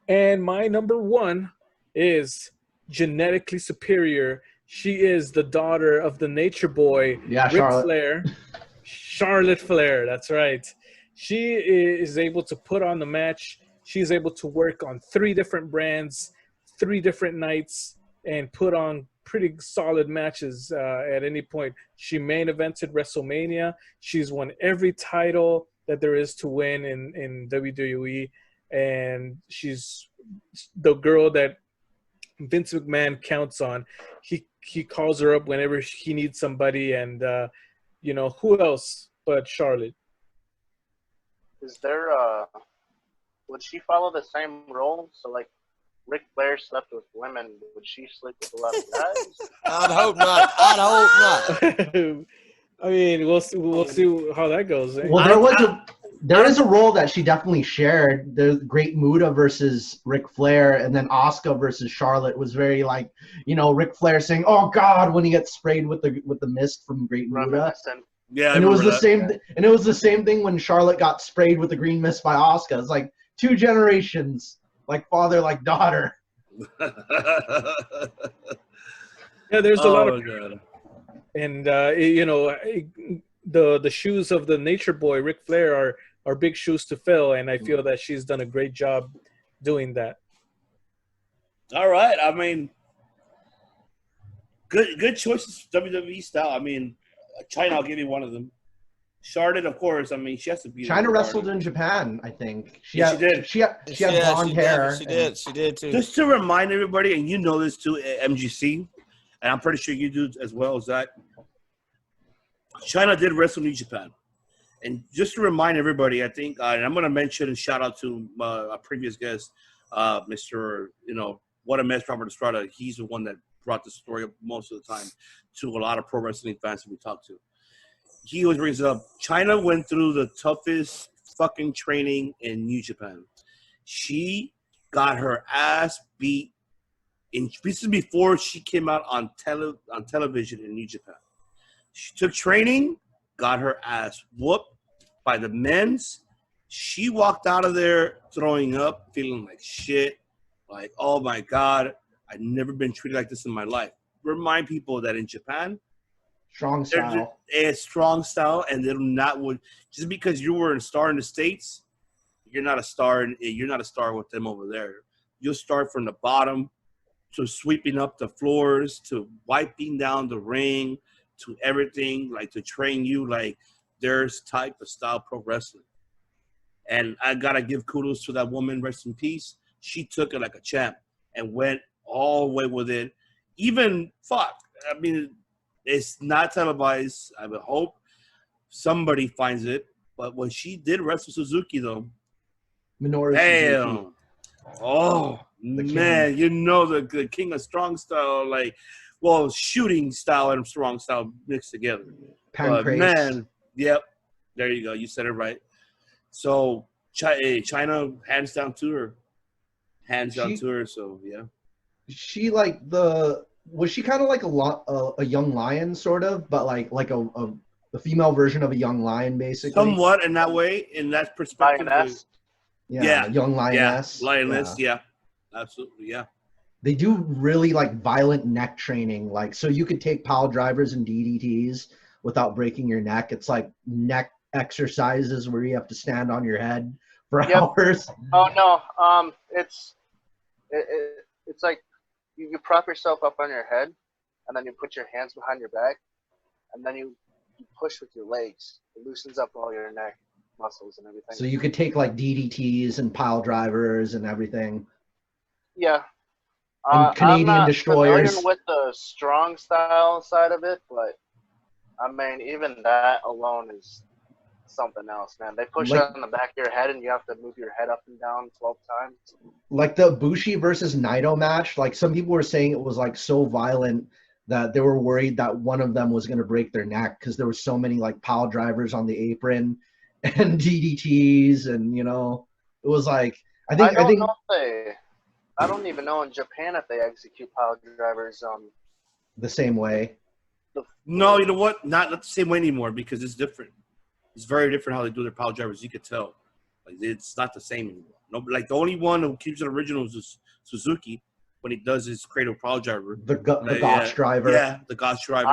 Speaker 5: and my number 1 is genetically superior. She is the daughter of the Nature Boy,
Speaker 2: Yeah,
Speaker 5: Ric
Speaker 2: Charlotte.
Speaker 5: Flair. Charlotte Flair, that's right. She is able to put on the match. She's able to work on 3 different brands, 3 different nights, and put on pretty solid matches at any point. She main evented WrestleMania. She's won every title that there is to win in WWE, and she's the girl that Vince McMahon counts on. He calls her up whenever he needs somebody, and who else but Charlotte?
Speaker 3: Is there would she follow the same role? So like Ric Flair slept with women, would she sleep with a lot of guys?
Speaker 4: I'd hope not. I'd hope not.
Speaker 5: I mean, we'll see how that goes.
Speaker 2: Well, there is a role that she definitely shared. The Great Muta versus Ric Flair, and then Asuka versus Charlotte was very like, Ric Flair saying, "Oh God," when he gets sprayed with the mist from Great Muta.
Speaker 1: Yeah,
Speaker 2: And it was the same. And it was the same thing when Charlotte got sprayed with the green mist by Asuka. It's like 2 generations, like father, like daughter.
Speaker 5: Yeah, there's a lot of,
Speaker 1: God.
Speaker 5: and the shoes of the Nature Boy, Ric Flair, are big shoes to fill, and I feel that she's done a great job doing that.
Speaker 1: All right, I mean, good choices, WWE style. I mean, China, I'll give you one of them. Charlotte, of course. I mean, she has to be.
Speaker 2: China wrestled in Japan, I think.
Speaker 1: She did.
Speaker 2: She had blonde hair.
Speaker 4: She did too.
Speaker 1: Just to remind everybody, and you know this too, MGC, and I'm pretty sure you do as well as that. China did wrestle New Japan. And just to remind everybody, I think, and I'm going to mention and shout out to a previous guest, Mr. What a Mess, Robert Estrada. He's the one that brought the story up most of the time to a lot of pro wrestling fans that we talk to. He always brings up, China went through the toughest fucking training in New Japan. She got her ass beat this is before she came out on television in New Japan. She took training, got her ass whooped by the men's. She walked out of there throwing up, feeling like shit. Like, oh my God, I've never been treated like this in my life. Remind people that in Japan,
Speaker 2: strong style.
Speaker 1: It's strong style, and they're not just because you were a star in the States, you're not a star. You're not a star with them over there. You'll start from the bottom to sweeping up the floors to wiping down the ring to everything, like to train you like there's type of style pro wrestling. And I gotta give kudos to that woman, rest in peace. She took it like a champ and went all the way with it. Even I mean, it's not televised. I would hope somebody finds it. But when she did wrestle Suzuki, though,
Speaker 2: Minoru
Speaker 1: damn,
Speaker 2: Suzuki.
Speaker 1: oh man, the king of strong style, shooting style and strong style mixed together.
Speaker 2: Pancrase.
Speaker 1: Man, yep, there you go. You said it right. So China, hands down to her. So yeah.
Speaker 2: She was she kind of like a young lion sort of, but like a female version of a young lion basically.
Speaker 1: Somewhat in that way, in that perspective.
Speaker 3: Lioness.
Speaker 2: Yeah, young lioness.
Speaker 1: Yeah, lioness. Yeah, absolutely. Yeah.
Speaker 2: They do really violent neck training, so you could take pile drivers and DDTs without breaking your neck. It's like neck exercises where you have to stand on your head for hours.
Speaker 3: Oh no, it's like you prop yourself up on your head, and then you put your hands behind your back, and then you push with your legs. It loosens up all your neck muscles and everything.
Speaker 2: So you could take like DDTs and pile drivers and everything.
Speaker 3: Yeah.
Speaker 2: And Canadian
Speaker 3: I'm not
Speaker 2: destroyers.
Speaker 3: familiar with the strong style side of it, but I mean, even that alone is something else, man. They push
Speaker 2: Like-
Speaker 3: it on the back of your head, and you have to move your head up and down 12 times.
Speaker 2: Like the Bushi versus Naito match, like some people were saying it was like so violent that they were worried that one of them was going to break their neck because there were so many like pile drivers on the apron and DDTs, and it was like I think
Speaker 3: I don't even know in Japan if they execute pile drivers
Speaker 2: the same way.
Speaker 1: No, you know what? Not the same way anymore because it's different. It's very different how they do their pile drivers. You could tell, like it's not the same anymore. No, like the only one who keeps it original is Suzuki when he does his cradle pile driver.
Speaker 2: The Gotch driver.
Speaker 1: Yeah, the Gotch driver.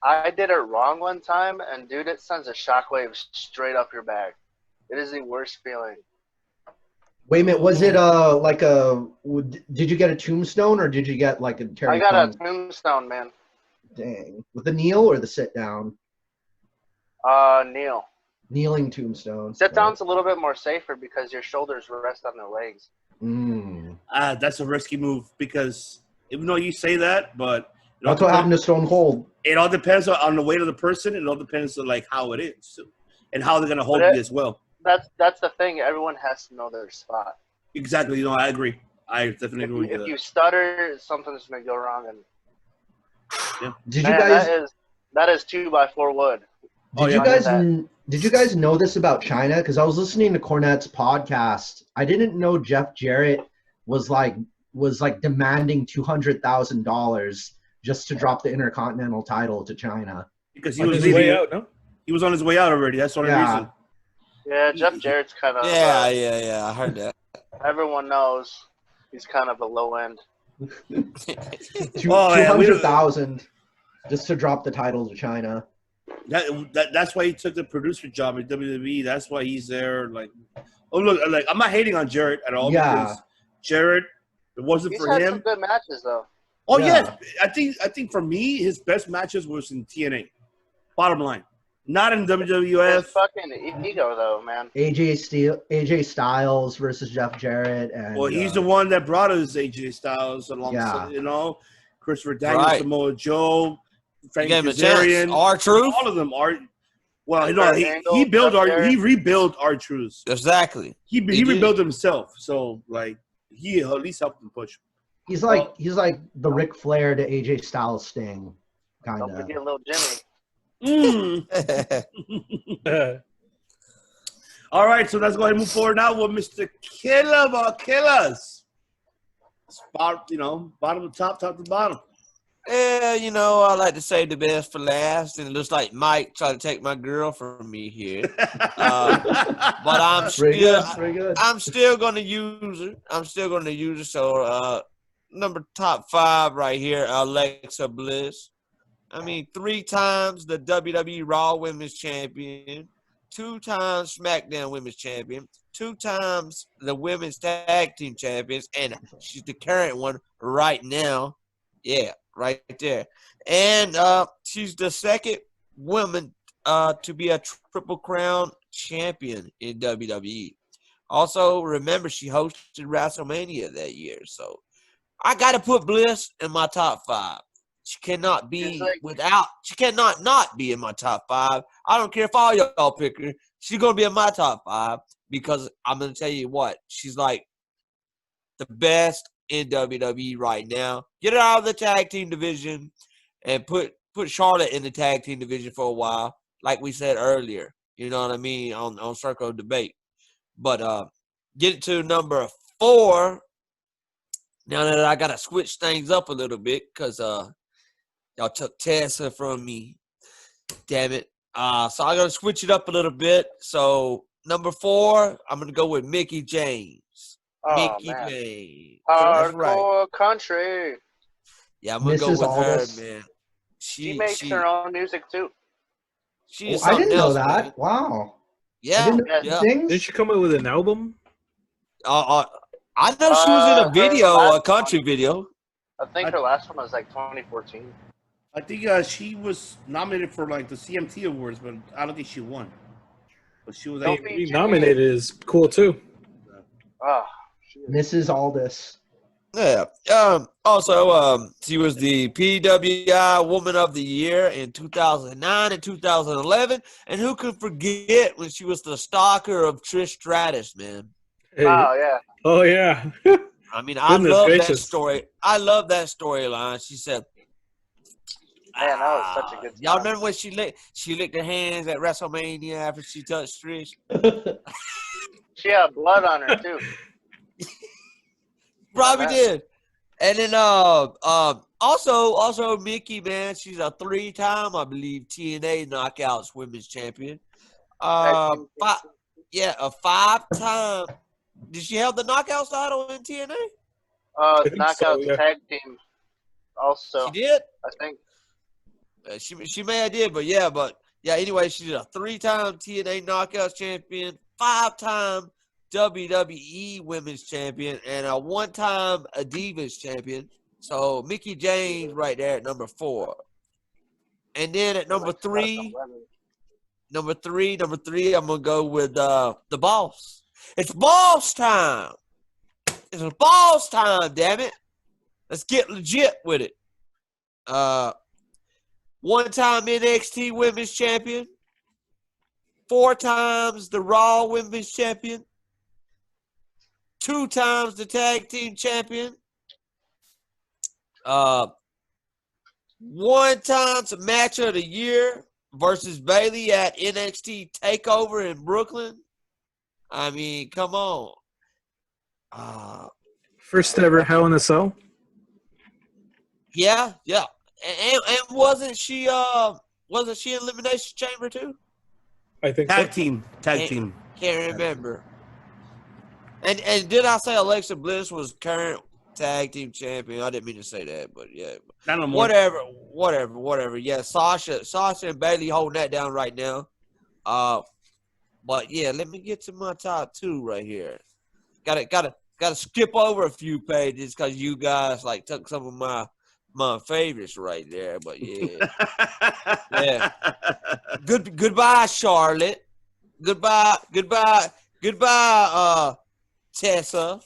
Speaker 3: I did it wrong one time, and dude, it sends a shockwave straight up your back. It is the worst feeling.
Speaker 2: Wait a minute, was it did you get a tombstone or did you get like a Terry
Speaker 3: I got
Speaker 2: Funk?
Speaker 3: a tombstone, man.
Speaker 2: Dang. With the kneel or the sit down?
Speaker 3: Kneel.
Speaker 2: Kneeling tombstone.
Speaker 3: Sit down's a little bit more safer because your shoulders rest on the legs.
Speaker 1: That's a risky move because even though you say that, but
Speaker 2: that's what happened to Stone Cold.
Speaker 1: It all depends on the weight of the person. It all depends on like how it is and how they're gonna hold you as well.
Speaker 3: That's the thing. Everyone has to know their spot.
Speaker 1: Exactly. I agree. I definitely agree with that.
Speaker 3: If you stutter, something's gonna go wrong. And
Speaker 1: yeah.
Speaker 3: That is 2x4 wood.
Speaker 2: Did you guys know this about China? Because I was listening to Cornette's podcast. I didn't know Jeff Jarrett was demanding $200,000 just to drop the Intercontinental title to China.
Speaker 1: Because he was way out. No, he was on his way out already. That's the only reason.
Speaker 3: Yeah, Jeff Jarrett's kind of.
Speaker 4: Yeah. I heard that.
Speaker 3: Everyone knows he's kind of a low end.
Speaker 2: 200,000 just to drop the title to China.
Speaker 1: That's why he took the producer job at WWE. That's why he's there. Like, look, I'm not hating on Jarrett at all.
Speaker 2: Yeah.
Speaker 1: Because Jarrett, it wasn't
Speaker 3: he's
Speaker 1: for
Speaker 3: had
Speaker 1: him.
Speaker 3: Some good matches though.
Speaker 1: Oh yeah. I think for me, his best matches was in TNA. Bottom line, not in WWF.
Speaker 3: His fucking ego though, man.
Speaker 2: AJ Styles versus Jeff Jarrett, and
Speaker 1: he's the one that brought us AJ Styles alongside, Christopher Daniels, Samoa Joe, Frank Kazarian,
Speaker 4: R-Truth.
Speaker 1: All of them are. Well, he rebuilt R-Truth.
Speaker 4: Exactly.
Speaker 1: He rebuilt himself, so like he at least helped him push.
Speaker 2: He's like the Ric Flair to AJ Styles Sting, kind of.
Speaker 3: Don't forget little Jimmy.
Speaker 1: All right, so let's go ahead and move forward now with Mr. Killer of all killers. Bottom to top to bottom.
Speaker 4: Yeah, I like to save the best for last, and it looks like Mike tried to take my girl from me here. But I'm still going to use her. So top 5 right here, Alexa Bliss. 3 times the WWE Raw Women's Champion, 2 times SmackDown Women's Champion, 2 times the Women's Tag Team Champions, and she's the current one right now. Yeah, right there. And she's the second woman to be a Triple Crown champion in WWE. Also, remember, she hosted WrestleMania that year. So I got to put Bliss in my top 5. She cannot be she cannot not be in my top 5. I don't care if all y'all pick her. She's going to be in my top 5 because I'm going to tell you what. She's like the best in WWE right now. Get her out of the tag team division and put Charlotte in the tag team division for a while, like we said earlier. You know what I mean? On Circle of Debate. But get it to number 4. Now that I got to switch things up a little bit because y'all took Tessa from me. Damn it. So I'm going to switch it up a little bit. So number 4, I'm going to go with Mickie James. Mickie James.
Speaker 3: Hardcore country.
Speaker 4: Yeah, I'm going to go with her, man.
Speaker 3: She makes her own music, too.
Speaker 4: She is
Speaker 2: I didn't know that.
Speaker 4: Man.
Speaker 2: Wow.
Speaker 4: Yeah.
Speaker 5: Didn't she come out with an album?
Speaker 4: I know she was in a video, a country video.
Speaker 3: I think her last one was like 2014.
Speaker 1: I think she was nominated for like the CMT awards, but I don't think she won. But she was
Speaker 3: Don't
Speaker 5: Being nominated is cool too.
Speaker 3: Oh,
Speaker 2: Mrs. Aldis.
Speaker 4: Yeah. Also, she was the PWI Woman of the Year in 2009 and 2011. And who could forget when she was the stalker of Trish Stratus, man?
Speaker 5: Hey.
Speaker 3: Oh yeah.
Speaker 5: Oh yeah.
Speaker 4: I mean, I
Speaker 5: Goodness
Speaker 4: love that
Speaker 5: gracious.
Speaker 4: story. I love that storyline. She said,
Speaker 3: Man, that was such a good time.
Speaker 4: y'all remember when she licked her hands at WrestleMania after she touched Trish?
Speaker 3: She had blood on her too.
Speaker 4: Probably did. And then also Mickey, man, she's a 3-time, I believe, TNA Knockouts Women's Champion. A 5-time. Did she have the Knockouts title in TNA?
Speaker 3: Knockouts tag team. Also,
Speaker 4: She did.
Speaker 3: I think.
Speaker 4: She may have did, but anyway, she's a 3-time TNA Knockouts champion, 5-time WWE Women's Champion, and a 1-time Divas Champion. So Mickey James right there at number 4. And then at number three, I'm gonna go with the Boss. It's Boss time. It's Boss time, damn it. Let's get legit with it. 1-time NXT Women's Champion, 4 times the Raw Women's Champion, 2 times the Tag Team Champion, 1 time Match of the Year versus Bayley at NXT TakeOver in Brooklyn. I mean, come on.
Speaker 5: First ever Hell in a Cell.
Speaker 4: Yeah. And wasn't she in Elimination Chamber too?
Speaker 5: I think
Speaker 1: tag
Speaker 5: so.
Speaker 1: team.
Speaker 4: Can't remember. And did I say Alexa Bliss was current tag team champion? I didn't mean to say that, but yeah.
Speaker 1: Not no more.
Speaker 4: Whatever. Yeah, Sasha and Bayley holding that down right now. But yeah, let me get to my top 2 right here. Gotta skip over a few pages because you guys like took some of my favorites right there. But yeah. Yeah. Goodbye, Charlotte. Goodbye, Tessa.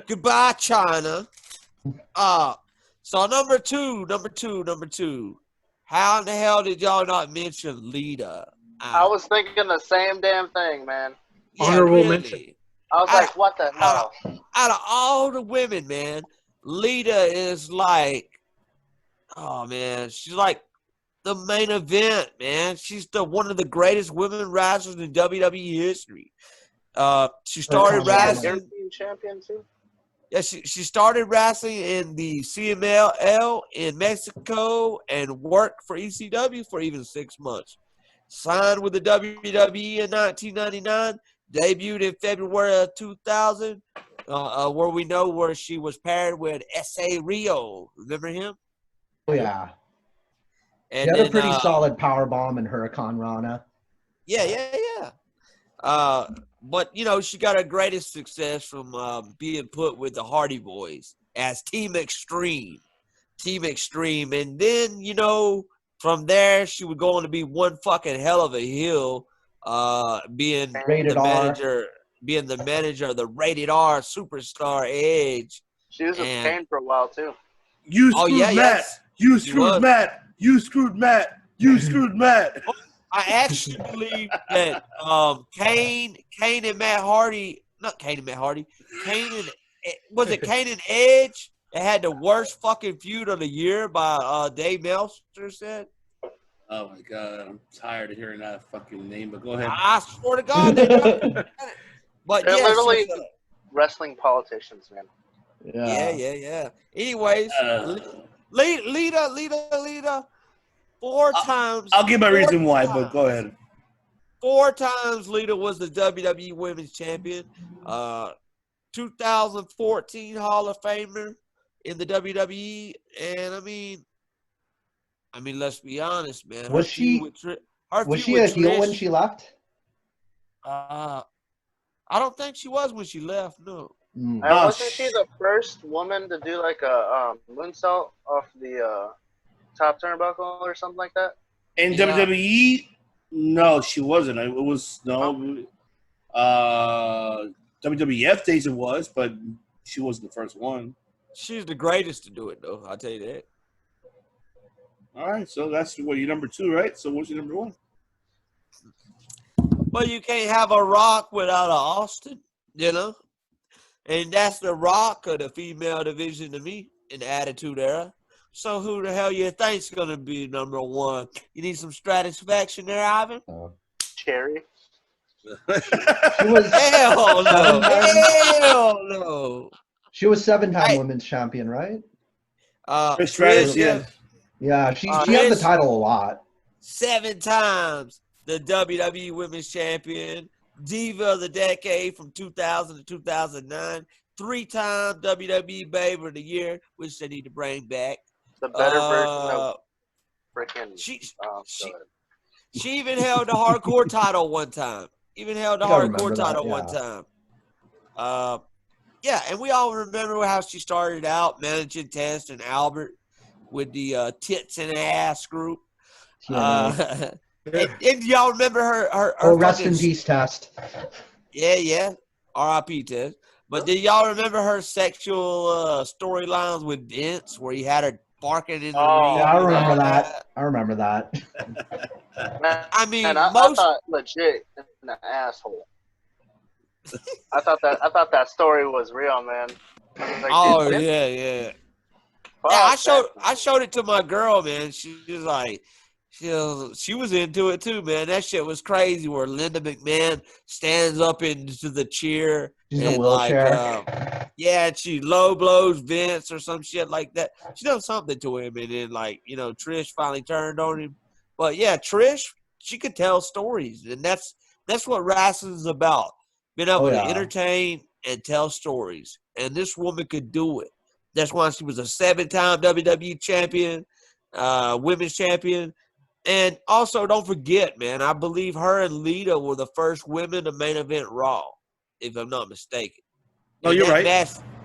Speaker 4: Goodbye, China. So number two. How in the hell did y'all not mention Lita?
Speaker 3: I was thinking the same damn thing, man.
Speaker 5: Honorable mention.
Speaker 3: I was like, what the hell?
Speaker 4: Out of all the women, man, Lita is like, oh man, she's like the main event, man. She's one of the greatest women wrestlers in WWE history. She started wrestling.
Speaker 3: Champion too.
Speaker 4: Yeah, she started wrestling in the CMLL in Mexico and worked for ECW for even 6 months. Signed with the WWE in 1999. Debuted in February of 2000, where she was paired with S.A. Rio. Remember him?
Speaker 2: Oh, yeah.
Speaker 4: And
Speaker 2: she had a pretty solid power bomb in Huracan Rana.
Speaker 4: Yeah. But, she got her greatest success from being put with the Hardy Boys as Team Extreme. And then, from there, she would go on to be one fucking hell of a heel, being
Speaker 2: Rated
Speaker 4: the manager of the Rated R Superstar Edge.
Speaker 3: She was with Kane for a while, too.
Speaker 1: You screwed Matt.
Speaker 4: Yes.
Speaker 1: You screwed Matt. You screwed Matt. You screwed Matt.
Speaker 4: I actually believe that Kane and Matt Hardy, not Kane and Matt Hardy, Kane and Edge? It had the worst fucking feud of the year by Dave Meltzer said.
Speaker 1: Oh my god, I'm tired of hearing that fucking name. But go ahead.
Speaker 4: I swear to God, they don't. But
Speaker 3: they're
Speaker 4: yeah,
Speaker 3: literally wrestling politicians, man.
Speaker 4: Yeah. Anyways, Lita, 4 times.
Speaker 1: I'll give my reason why, but go ahead.
Speaker 4: 4 times Lita was the WWE Women's Champion. 2014 Hall of Famer in the WWE, and I mean, let's be honest, man.
Speaker 2: Was she a heel when she left?
Speaker 4: I don't think she was when she left. No.
Speaker 2: Mm.
Speaker 3: And wasn't she the first woman to do like a moonsault off the top turnbuckle or something like that?
Speaker 1: In
Speaker 4: Yeah.
Speaker 1: WWE, no, she wasn't. It was
Speaker 3: Oh.
Speaker 1: WWF days it was, but she wasn't the first one.
Speaker 4: She's the greatest to do it, though. I'll tell you that.
Speaker 1: All right, so that's what your number 2, right? So what's your number 1?
Speaker 4: Well, you can't have a Rock without a Austin, you know? And that's the Rock of the female division to me in the Attitude Era. So who the hell you think's going to be number 1? You need some satisfaction there, Ivan?
Speaker 3: Cherry.
Speaker 2: She was
Speaker 4: Hell no. Hell no.
Speaker 2: She was 7-time
Speaker 4: Hey.
Speaker 2: women's champion, right?
Speaker 1: Trish Stratus, yeah.
Speaker 2: Yeah, she had the title a lot.
Speaker 4: 7 times the WWE Women's Champion, Diva of the Decade from 2000 to 2009, 3-time WWE Babe of the Year, which they need to bring back.
Speaker 3: The better version of freaking.
Speaker 4: She even held the hardcore title one time. One time. Yeah, and we all remember how she started out managing Test and Albert with the Tits and Ass group. And y'all remember her
Speaker 2: rest in peace, Test.
Speaker 4: Yeah. R.I.P. Test. But did y'all remember her sexual storylines with Vince where he had her barking in the ring?
Speaker 2: Yeah, I remember that.
Speaker 3: Man,
Speaker 4: I mean,
Speaker 3: I thought legit in the asshole. I thought that story was real, man. Like,
Speaker 4: yeah. I showed it to my girl, man. She was like, she was into it too, man. That shit was crazy. Where Linda McMahon stands up into the chair.
Speaker 2: She's in a wheelchair.
Speaker 4: And she low blows Vince or some shit like that. She does something to him, and then Trish finally turned on him. But yeah, Trish, she could tell stories, and that's what wrestling's about. Being able to entertain and tell stories. And this woman could do it. That's why she was a 7-time WWE champion, women's champion. And also, don't forget, man, I believe her and Lita were the first women to main event Raw, if I'm not mistaken.
Speaker 1: No, you're right.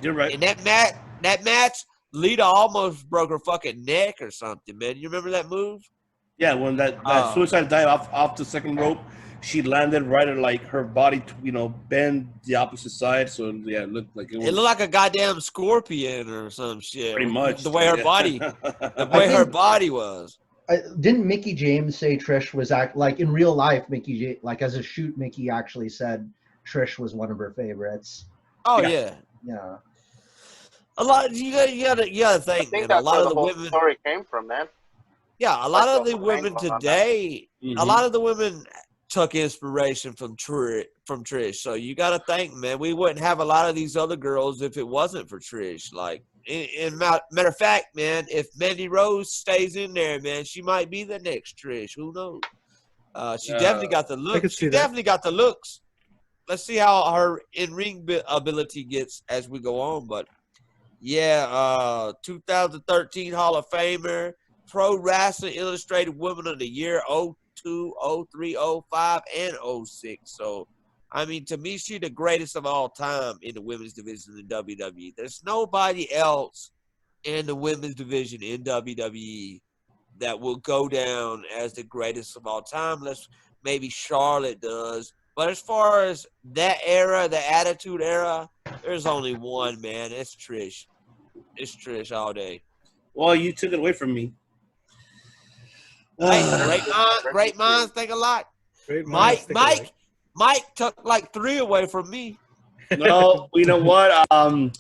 Speaker 1: You're right.
Speaker 4: In that match, Lita almost broke her fucking neck or something, man. You remember that move?
Speaker 1: Yeah, when that suicide dive off the second rope, she landed right at her body, bend the opposite side. So yeah, it looked like it looked
Speaker 4: like a goddamn scorpion or some shit.
Speaker 1: Pretty much
Speaker 4: the way her body, her body was.
Speaker 2: Didn't Mickey James say Trish was in real life? Mickey as a shoot, Mickey actually said Trish was one of her favorites.
Speaker 4: Oh yeah. A lot. You gotta think, man. A lot of the women
Speaker 3: story came from, man.
Speaker 4: Yeah, a lot of the women today, a lot of the women took inspiration from Trish. So you got to think, man, we wouldn't have a lot of these other girls if it wasn't for Trish. Matter of fact, man, if Mandy Rose stays in there, man, she might be the next Trish. Who knows? She definitely got the looks. She definitely got the looks. Let's see how her in-ring ability gets as we go on. But, 2013 Hall of Famer, Pro Wrestling Illustrated Woman of the Year, 02, 03, 05, and 06. So, I mean, to me, she's the greatest of all time in the women's division in WWE. There's nobody else in the women's division in WWE that will go down as the greatest of all time, unless maybe Charlotte does. But as far as that era, the Attitude Era, there's only one, man. It's Trish. It's Trish all day.
Speaker 1: Well, you took it away from me.
Speaker 4: Hey, great minds think alike. Mike took like 3 away from me.
Speaker 1: No, you know what?
Speaker 2: We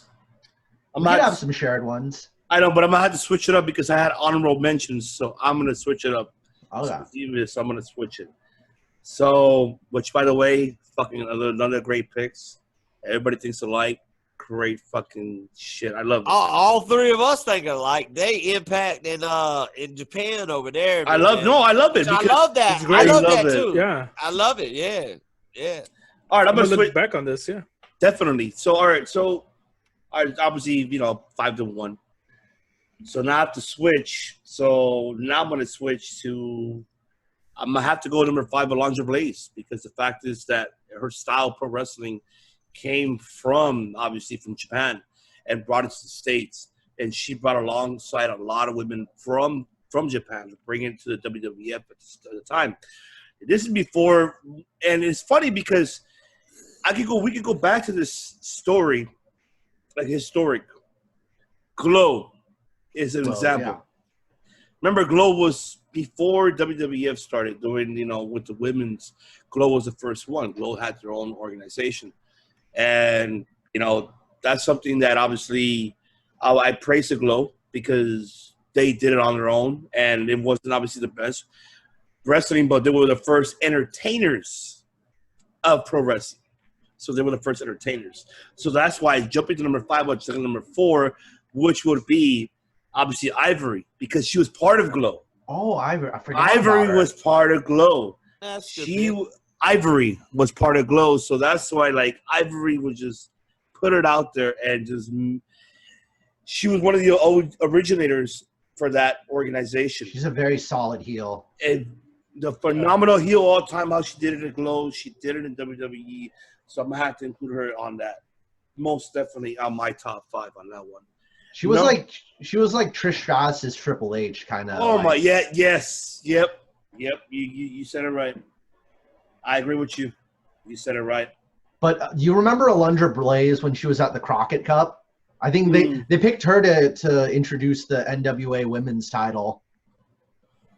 Speaker 2: could have some shared ones.
Speaker 1: I know, but I'm gonna have to switch it up because I had honorable mentions, so I'm gonna switch it up.
Speaker 2: Okay.
Speaker 1: So I'm gonna switch it. So, which by the way, fucking another great picks. Everybody thinks alike. Great fucking shit. I love it.
Speaker 4: All 3 of us think alike. They Impact in Japan over there.
Speaker 1: I love it.
Speaker 4: I love that. I love that too.
Speaker 5: Yeah.
Speaker 4: I love it. Yeah.
Speaker 1: All right, I'm gonna
Speaker 5: look back on this. Yeah.
Speaker 1: Definitely. So all right. So obviously 5-1. So now I have to switch. So now I'm gonna switch to. I'm gonna have to go number 5, Alondra Blaze, because the fact is that her style pro wrestling came from obviously from Japan and brought it to the States, and she brought alongside a lot of women from Japan to bring it to the WWF at the time. This is before, and it's funny because we could go back to this story, like historic. Glow is an example.
Speaker 2: Yeah.
Speaker 1: Remember, Glow was before WWF started doing, with the women's. Glow was the first one. Glow had their own organization, and that's something that obviously I praise the Glow because they did it on their own, and it wasn't obviously the best wrestling, but they were the first entertainers of pro wrestling. So they were the first entertainers. So that's why jumping to number 5, which is number 4, which would be obviously Ivory, because she was part of Glow.
Speaker 2: Oh, Ivory! I forgot.
Speaker 1: Ivory was part of Glow.
Speaker 4: That's
Speaker 1: Ivory was part of Glow, so that's why Ivory would just put it out there and just. She was one of the originators for that organization.
Speaker 2: She's a very solid heel.
Speaker 1: And the phenomenal heel all time, how she did it at Glow, she did it in WWE. So I'm gonna have to include her on that. Most definitely on my top 5 on that one.
Speaker 2: She was like Trish Stratus's Triple H kind of.
Speaker 1: Oh yes, yep. You said it right. I agree with you. You said it right.
Speaker 2: But you remember Alundra Blaze when she was at the Crockett Cup? I think they picked her to introduce the NWA Women's title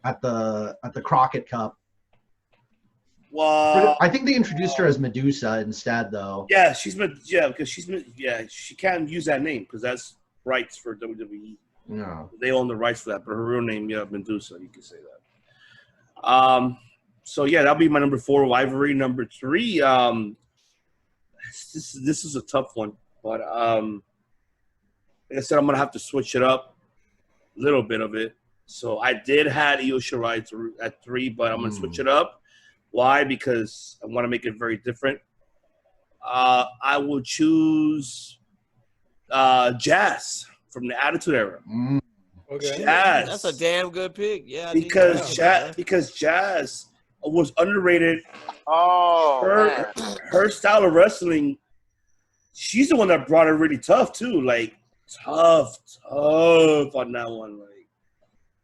Speaker 2: at the Crockett Cup.
Speaker 1: Well,
Speaker 2: I think they introduced her as Medusa instead, though.
Speaker 1: Yeah, because she can't use that name because that's rights for WWE.
Speaker 2: Yeah,
Speaker 1: they own the rights for that. But her real name, Medusa, you can say that. So yeah, that'll be my number 4, Ivory. Number 3, this is a tough one, but like I said, I'm gonna have to switch it up a little bit of it. So I did have Io Shirai at 3, but I'm gonna switch it up. Why? Because I want to make it very different. I will choose Jazz from the Attitude Era.
Speaker 5: Okay.
Speaker 1: Jazz.
Speaker 4: That's a damn good pick. Yeah.
Speaker 1: Because Jazz was underrated.
Speaker 3: Oh,
Speaker 1: her style of wrestling, she's the one that brought it really tough too. Tough on that one.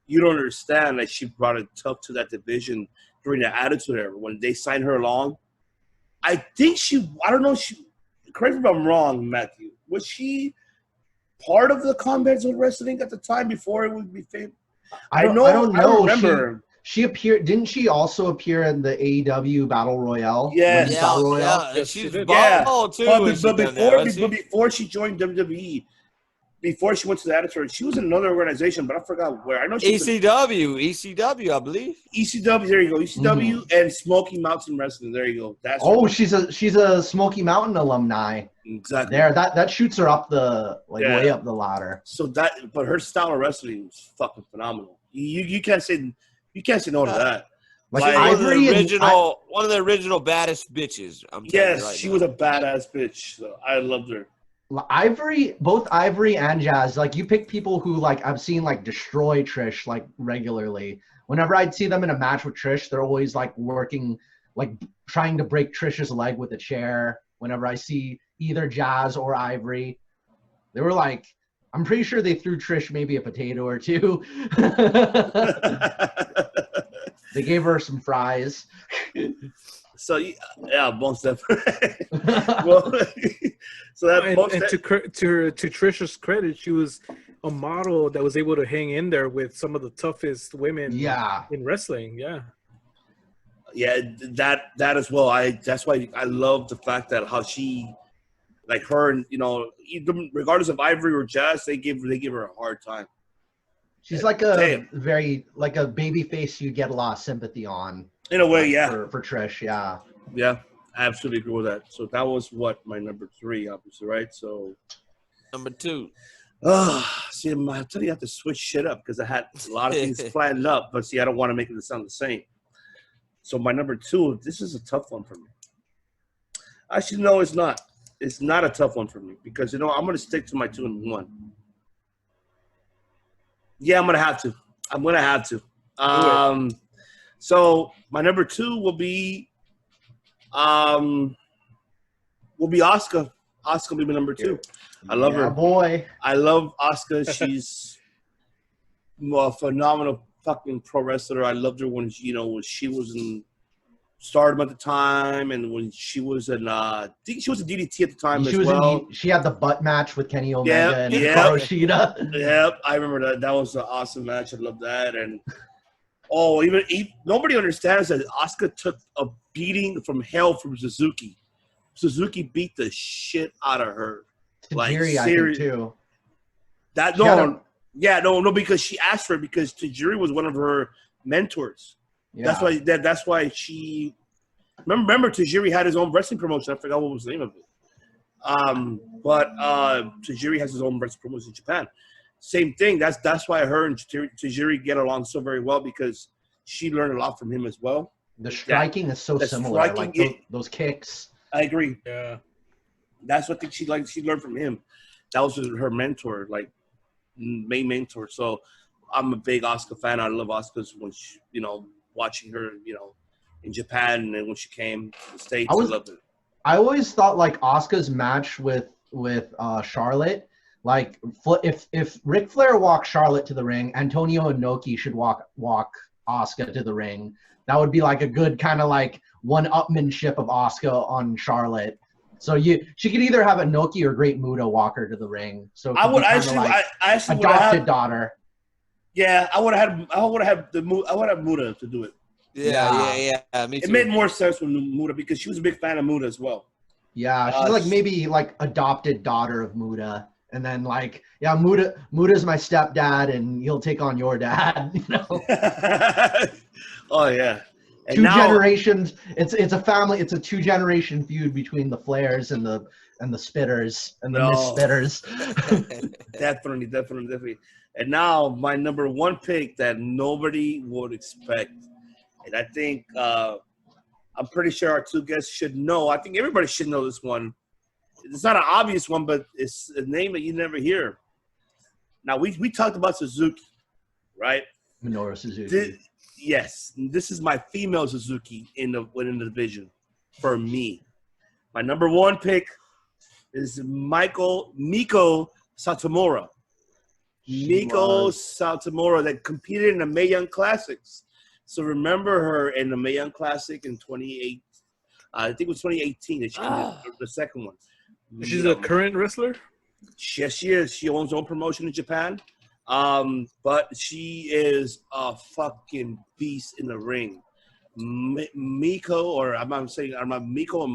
Speaker 1: You don't understand. She brought it tough to that division during the Attitude Era when they signed her along. I think I don't know. Correct me if I'm wrong, Matthew. Was she part of the Combat Zone Wrestling at the time before it would be famous? I don't know. I don't remember.
Speaker 2: She appeared. Didn't she also appear in the AEW Battle Royale?
Speaker 1: Yes.
Speaker 2: Battle Royale.
Speaker 5: Yes,
Speaker 4: She's
Speaker 5: she did.
Speaker 4: bald too.
Speaker 1: But before she joined WWE, before she went to the Attitude, she was in another organization, but I forgot where. I know she
Speaker 4: ECW, I believe.
Speaker 1: ECW, there you go. ECW and Smoky Mountain Wrestling. There you go. That's
Speaker 2: she's a Smoky Mountain alumni.
Speaker 1: Exactly.
Speaker 2: There, that shoots her up way up the ladder.
Speaker 1: So but her style of wrestling was fucking phenomenal. You can't say no to that.
Speaker 4: One of the original baddest bitches.
Speaker 1: She was a badass bitch. So I loved her.
Speaker 2: Both Ivory and Jazz, you pick people who I've seen destroy Trish regularly. Whenever I'd see them in a match with Trish, they're always working, trying to break Trish's leg with a chair. Whenever I see either Jazz or Ivory, they were I'm pretty sure they threw Trish maybe a potato or two. They gave her some fries.
Speaker 1: So yeah, most definitely.
Speaker 5: To Trish's credit, she was a model that was able to hang in there with some of the toughest women in wrestling.
Speaker 1: Yeah, that as well. That's why I love the fact that how she, her, and even regardless of Ivory or Jazz, they give her a hard time.
Speaker 2: She's a baby face you get a lot of sympathy on.
Speaker 1: In a way, yeah.
Speaker 2: For Trish, yeah.
Speaker 1: Yeah, I absolutely agree with that. So that was my number 3, obviously, right? So
Speaker 4: number 2.
Speaker 1: See, I'm telling you, I have to switch shit up because I had a lot of things planned up, but see, I don't want to make it sound the same. So my number 2, this is a tough one for me. Actually, no, it's not. It's not a tough one for me because I'm going to stick to my 2 and 1. Yeah, I'm going to have to. So my number 2 will be will be Asuka. Asuka will be number 2. I love her.
Speaker 2: Boy.
Speaker 1: I love Asuka. She's a phenomenal fucking pro wrestler. I loved her when she was in Stardom at the time, and when she was in I think she was in DDT at the time
Speaker 2: She
Speaker 1: as
Speaker 2: was
Speaker 1: well.
Speaker 2: she had the butt match with Kenny Omega and
Speaker 1: Yep.
Speaker 2: Hikaru Shida.
Speaker 1: Yep, I remember that. That was an awesome match. I love that. And nobody understands that Asuka took a beating from hell from Suzuki. Suzuki beat the shit out of her.
Speaker 2: Tajiri, I think, too.
Speaker 1: Because she asked for it because Tajiri was one of her mentors. Yeah. That's why she remember Tajiri had his own wrestling promotion. I forgot what was the name of it. But Tajiri has his own wrestling promotion in Japan. Same thing. That's why her and Tajiri get along so very well, because she learned a lot from him as well.
Speaker 2: The striking is so similar. Those kicks.
Speaker 1: I agree.
Speaker 5: Yeah.
Speaker 1: That's what she learned from him. That was her mentor, like main mentor. So I'm a big Asuka fan. I love Asuka when she, watching her, in Japan, and then when she came to the States, I loved it.
Speaker 2: I always thought like Asuka's match with Charlotte, like if Ric Flair walked Charlotte to the ring, Antonio Inoki should walk Asuka to the ring. That would be like a good kind of like one-upmanship of Asuka on Charlotte. So she could either have Inoki or Great Muta walk her to the ring. So
Speaker 1: I would actually
Speaker 2: adopted daughter.
Speaker 1: Yeah, I would have Muta to do it.
Speaker 4: Yeah. Me too.
Speaker 1: It made more sense with Muta because she was a big fan of Muta as well.
Speaker 2: Yeah, she's like maybe like adopted daughter of Muta, and then like Muta's my stepdad, and he'll take on your dad.
Speaker 1: Oh yeah. And
Speaker 2: generations. It's a family. It's a 2-generation feud between the Flairs and the Spitters and the Misspitters.
Speaker 1: Definitely. And now my number 1 pick that nobody would expect. And I think I'm pretty sure our 2 guests should know. I think everybody should know this one. It's not an obvious one, but it's a name that you never hear. Now, we talked about Suzuki, right?
Speaker 2: Minoru Suzuki.
Speaker 1: Yes. This is my female Suzuki in the division for me. My number 1 pick is Miko Satomura. Miko Satomura that competed in the Mae Young Classics. So remember her in the Mae Young Classic in 2008. I think it was 2018 that she did the second one.
Speaker 5: She's a current wrestler?
Speaker 1: Yes, she is. She owns her own promotion in Japan. But she is a fucking beast in the ring. Miko and Miko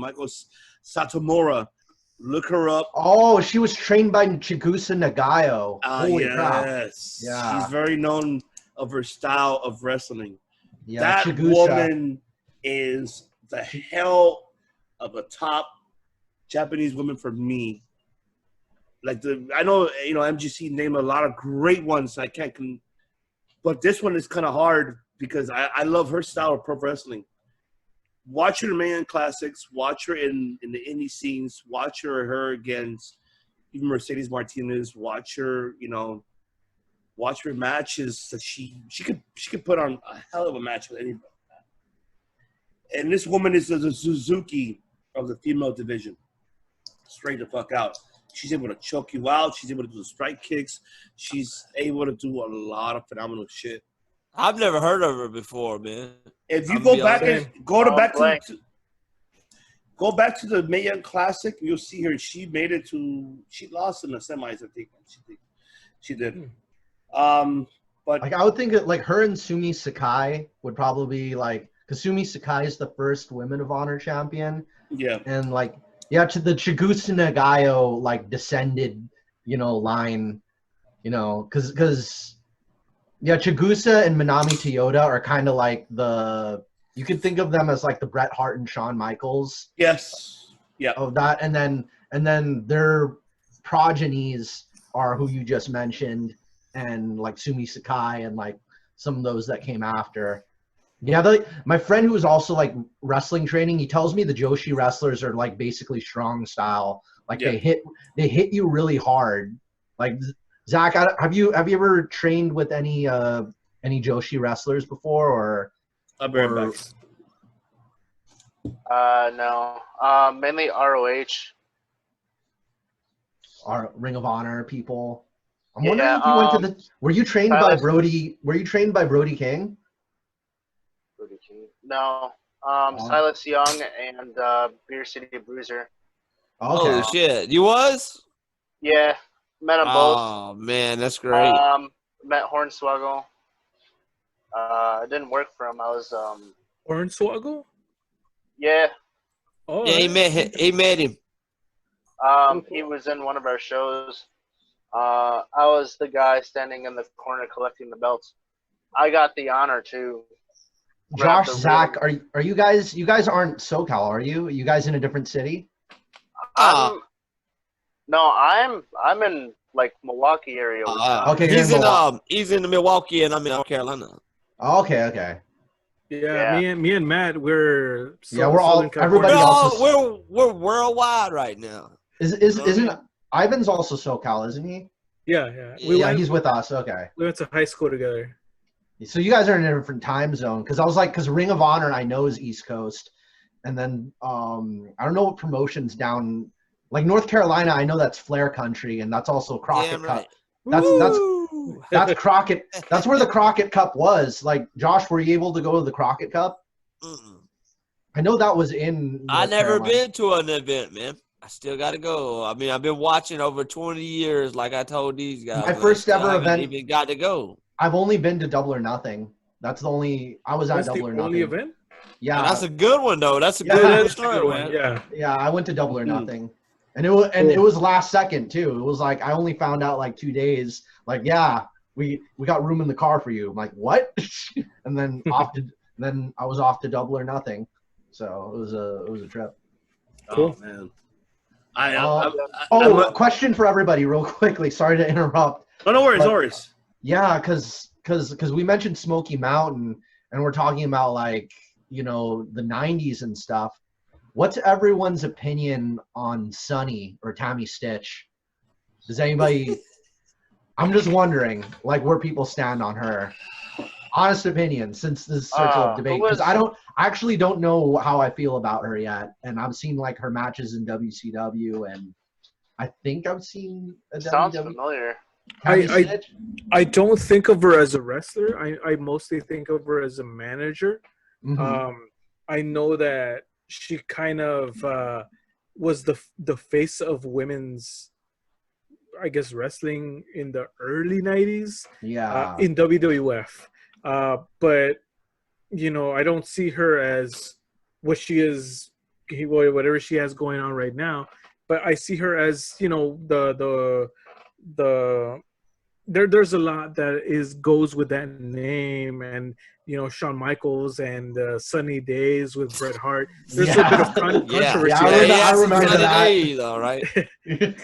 Speaker 1: Satomura. Look her up.
Speaker 2: Oh, she was trained by Chigusa Nagayo. Holy crap.
Speaker 1: Yes. Yeah. She's very known of her style of wrestling.
Speaker 2: Yeah,
Speaker 1: that
Speaker 2: Chigusa.
Speaker 1: woman is the hell of a top Japanese woman for me. Like I know MGC named a lot of great ones. I can't, but this one is kind of hard because I love her style of pro wrestling. Watch her in Mae Young Classics. Watch her in the indie scenes. Watch her against even Mercedes Martinez. Watch her, watch her matches. That she could put on a hell of a match with anybody. And this woman is the Suzuki of the female division. Straight the fuck out. She's able to choke you out. She's able to do strike kicks. She's able to do a lot of phenomenal shit.
Speaker 4: I've never heard of her before, man.
Speaker 1: If you go back to the Mae Young Classic, you'll see her. She lost in the semis, I think. She did. But
Speaker 2: like I would think that like her and Sumi Sakai would probably like, because Sumi Sakai is the first Women of Honor champion.
Speaker 1: Yeah.
Speaker 2: And like to the Chigusa Nagayo like descended, line, because Chigusa and Manami Toyota are kind of like you could think of them as like the Bret Hart and Shawn Michaels.
Speaker 1: Yes. Yeah.
Speaker 2: Of that, and then their progenies are who you just mentioned, and like Sumi Sakai and like some of those that came after. Yeah, my friend who was also like wrestling training, he tells me the Joshi wrestlers are like basically strong style. Like they hit you really hard. Like Zach, have you ever trained with any Joshi wrestlers before, or?
Speaker 1: I'll be right back.
Speaker 3: No. Mainly ROH.
Speaker 2: Our Ring of Honor people. I'm
Speaker 3: Yeah,
Speaker 2: wondering if you went to the. Were you trained by
Speaker 3: Silas-
Speaker 2: Brody? Were you trained by Brody King?
Speaker 3: No.
Speaker 2: Oh.
Speaker 3: Silas Young and Beer City Bruiser.
Speaker 2: Okay.
Speaker 4: Holy shit. You was?
Speaker 3: Yeah, met them both.
Speaker 4: Oh, man, that's great.
Speaker 3: Met Hornswoggle. It didn't work for him. I was
Speaker 5: Hornswoggle?
Speaker 3: yeah.
Speaker 5: Oh,
Speaker 4: Yeah, he met him.
Speaker 3: He was in one of our shows. I was the guy standing in the corner collecting the belts. I got the honor to.
Speaker 2: Josh, Zach, are you guys? You guys aren't SoCal, are you? Are you guys in a different city?
Speaker 3: I'm in like Milwaukee area.
Speaker 2: Okay,
Speaker 4: he's in the Milwaukee and I'm in North Carolina.
Speaker 2: Okay.
Speaker 5: Yeah, me and Matt, we're
Speaker 2: we're all everybody
Speaker 4: we're worldwide right now.
Speaker 2: Isn't Ivan's also SoCal, isn't he?
Speaker 5: Yeah.
Speaker 2: He's with us. Okay.
Speaker 5: We went to high school together.
Speaker 2: So you guys are in a different time zone because Ring of Honor I know is East Coast, and then I don't know what promotions down like North Carolina. I know that's Flair country, and that's also Crockett Cup. That's Crockett. That's where the Crockett Cup was. Like Josh, were you able to go to the Crockett Cup? I know that was in.
Speaker 4: I never been to an event, man. I still got to go. I mean, I've been watching over 20 years, like I told these guys.
Speaker 2: My first ever event.
Speaker 4: Even got to go.
Speaker 2: I've only been to Double or Nothing. That's the only. I was at Double or Nothing.
Speaker 5: Only event?
Speaker 2: Yeah,
Speaker 4: that's a good one though. That's a good one.
Speaker 5: Yeah,
Speaker 2: I went to Double or Nothing, and it was last second too. It was like I only found out like 2 days. Like, yeah, we got room in the car for you. I'm like, what? And then then I was off to Double or Nothing. So it was a trip.
Speaker 5: Cool.
Speaker 2: Oh, man. Question for everybody, real quickly. Sorry to interrupt.
Speaker 1: Oh, no worries, no worries.
Speaker 2: Yeah, because we mentioned Smoky Mountain, and we're talking about like the 90s and stuff. What's everyone's opinion on Sunny or Tammy Stitch? Does anybody? I'm just wondering, like, where people stand on her. Honest opinion, since this circle of debate, because I actually don't know how I feel about her yet, and I've seen like her matches in WCW, and I think I've seen a
Speaker 3: Sounds
Speaker 2: WWE.
Speaker 3: familiar.
Speaker 5: I don't think of her as a wrestler. I mostly think of her as a manager.
Speaker 2: Mm-hmm.
Speaker 5: I know that she kind of was the face of women's, I guess, wrestling in the early 90s.
Speaker 2: Yeah.
Speaker 5: In WWF. But I don't see her as what she is, whatever she has going on right now. But I see her as there's a lot that goes with that name, and Shawn Michaels and Sunny Days with Bret Hart. There's a bit of controversy.
Speaker 2: I remember that.
Speaker 4: Days, all right.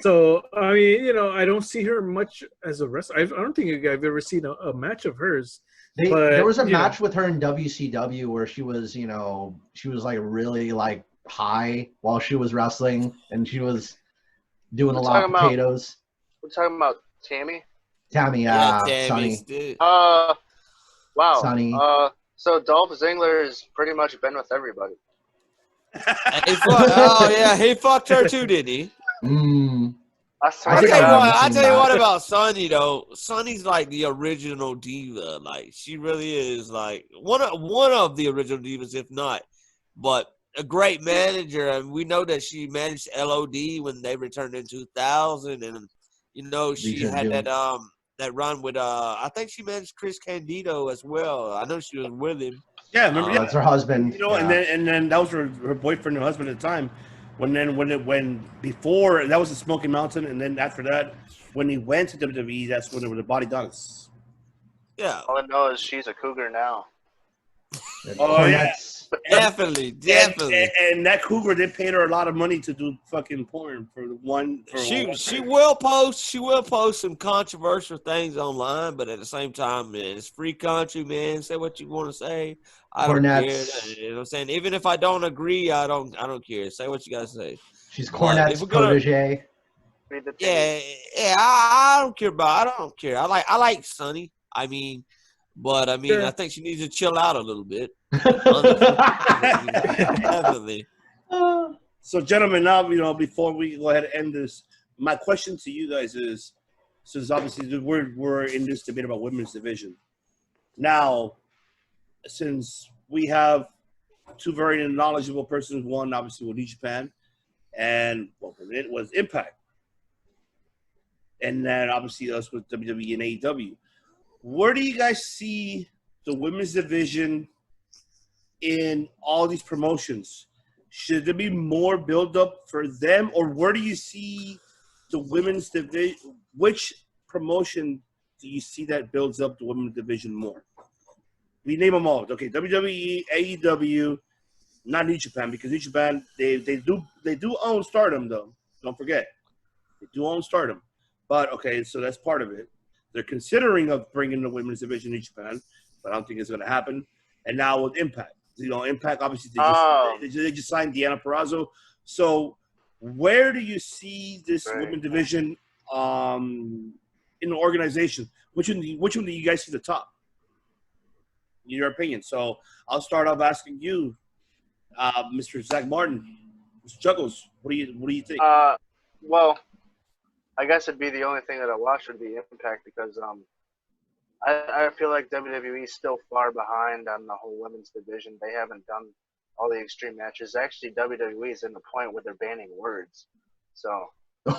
Speaker 5: So I mean, I don't see her much as a wrestler. I don't think I've ever seen a match of hers.
Speaker 2: There was a match with her in WCW where she was like really like high while she was wrestling, and she was doing a lot of potatoes.
Speaker 3: We're talking about Tammy.
Speaker 2: Tammy, Sunny.
Speaker 3: Wow.
Speaker 2: Sunny.
Speaker 3: So Dolph Ziggler has pretty much been with everybody.
Speaker 4: He fucked her too, didn't he?
Speaker 3: I
Speaker 4: tell you what about Sunny though. Sunny's like the original diva. Like she really is like one of the original divas, if not. But a great manager, and we know that she managed LOD when they returned in 2000, and she had that run with I think she managed Chris Candido as well. I know she was with him.
Speaker 1: Yeah, remember
Speaker 2: that's her husband.
Speaker 1: And then that was her boyfriend and husband at the time. Before that was the Smoky Mountain, and then after that, when he went to WWE, that's when it was the Body Dunks.
Speaker 4: Yeah.
Speaker 3: All I know is she's a cougar now.
Speaker 1: Yeah.
Speaker 4: Definitely.
Speaker 1: And that cougar, they paid her a lot of money to do fucking porn for one.
Speaker 4: She will post some controversial things online, but at the same time, man, it's free country, man. Say what you want to say. I don't care. You know what I'm saying? Even if I don't agree, I don't care. Say what you gotta say.
Speaker 2: She's Cornette's protege.
Speaker 4: Yeah. I don't care. I like Sunny. I mean, But I mean,
Speaker 5: Sure.
Speaker 4: I think she needs to chill out a little bit. Definitely.
Speaker 1: So, gentlemen, now before we go ahead and end this, my question to you guys is, since obviously we're in this debate about women's division, now since we have two very knowledgeable persons, one obviously with New Japan, and it was Impact, and then obviously us with WWE and AEW. Where do you guys see the women's division in all these promotions? Should there be more build up for them, or where do you see the women's division? Which promotion do you see that builds up the women's division more? We name them all. Okay, WWE, AEW, not New Japan, because New Japan they do own Stardom though. Don't forget, they do own Stardom. But okay, so that's part of it. They're considering of bringing the women's division to Japan, but I don't think it's going to happen. And now with Impact, Impact obviously they just signed Deanna Purrazzo. So where do you see this women's division in the organization? Which one do you guys see the top? In your opinion. So I'll start off asking you, Mr. Zach Martin, Mr. Juggles. What do you think?
Speaker 3: Well, I guess it'd be the only thing that I watch would be Impact because I feel like WWE is still far behind on the whole women's division. They haven't done all the extreme matches. Actually, WWE is in the point where they're banning words. So.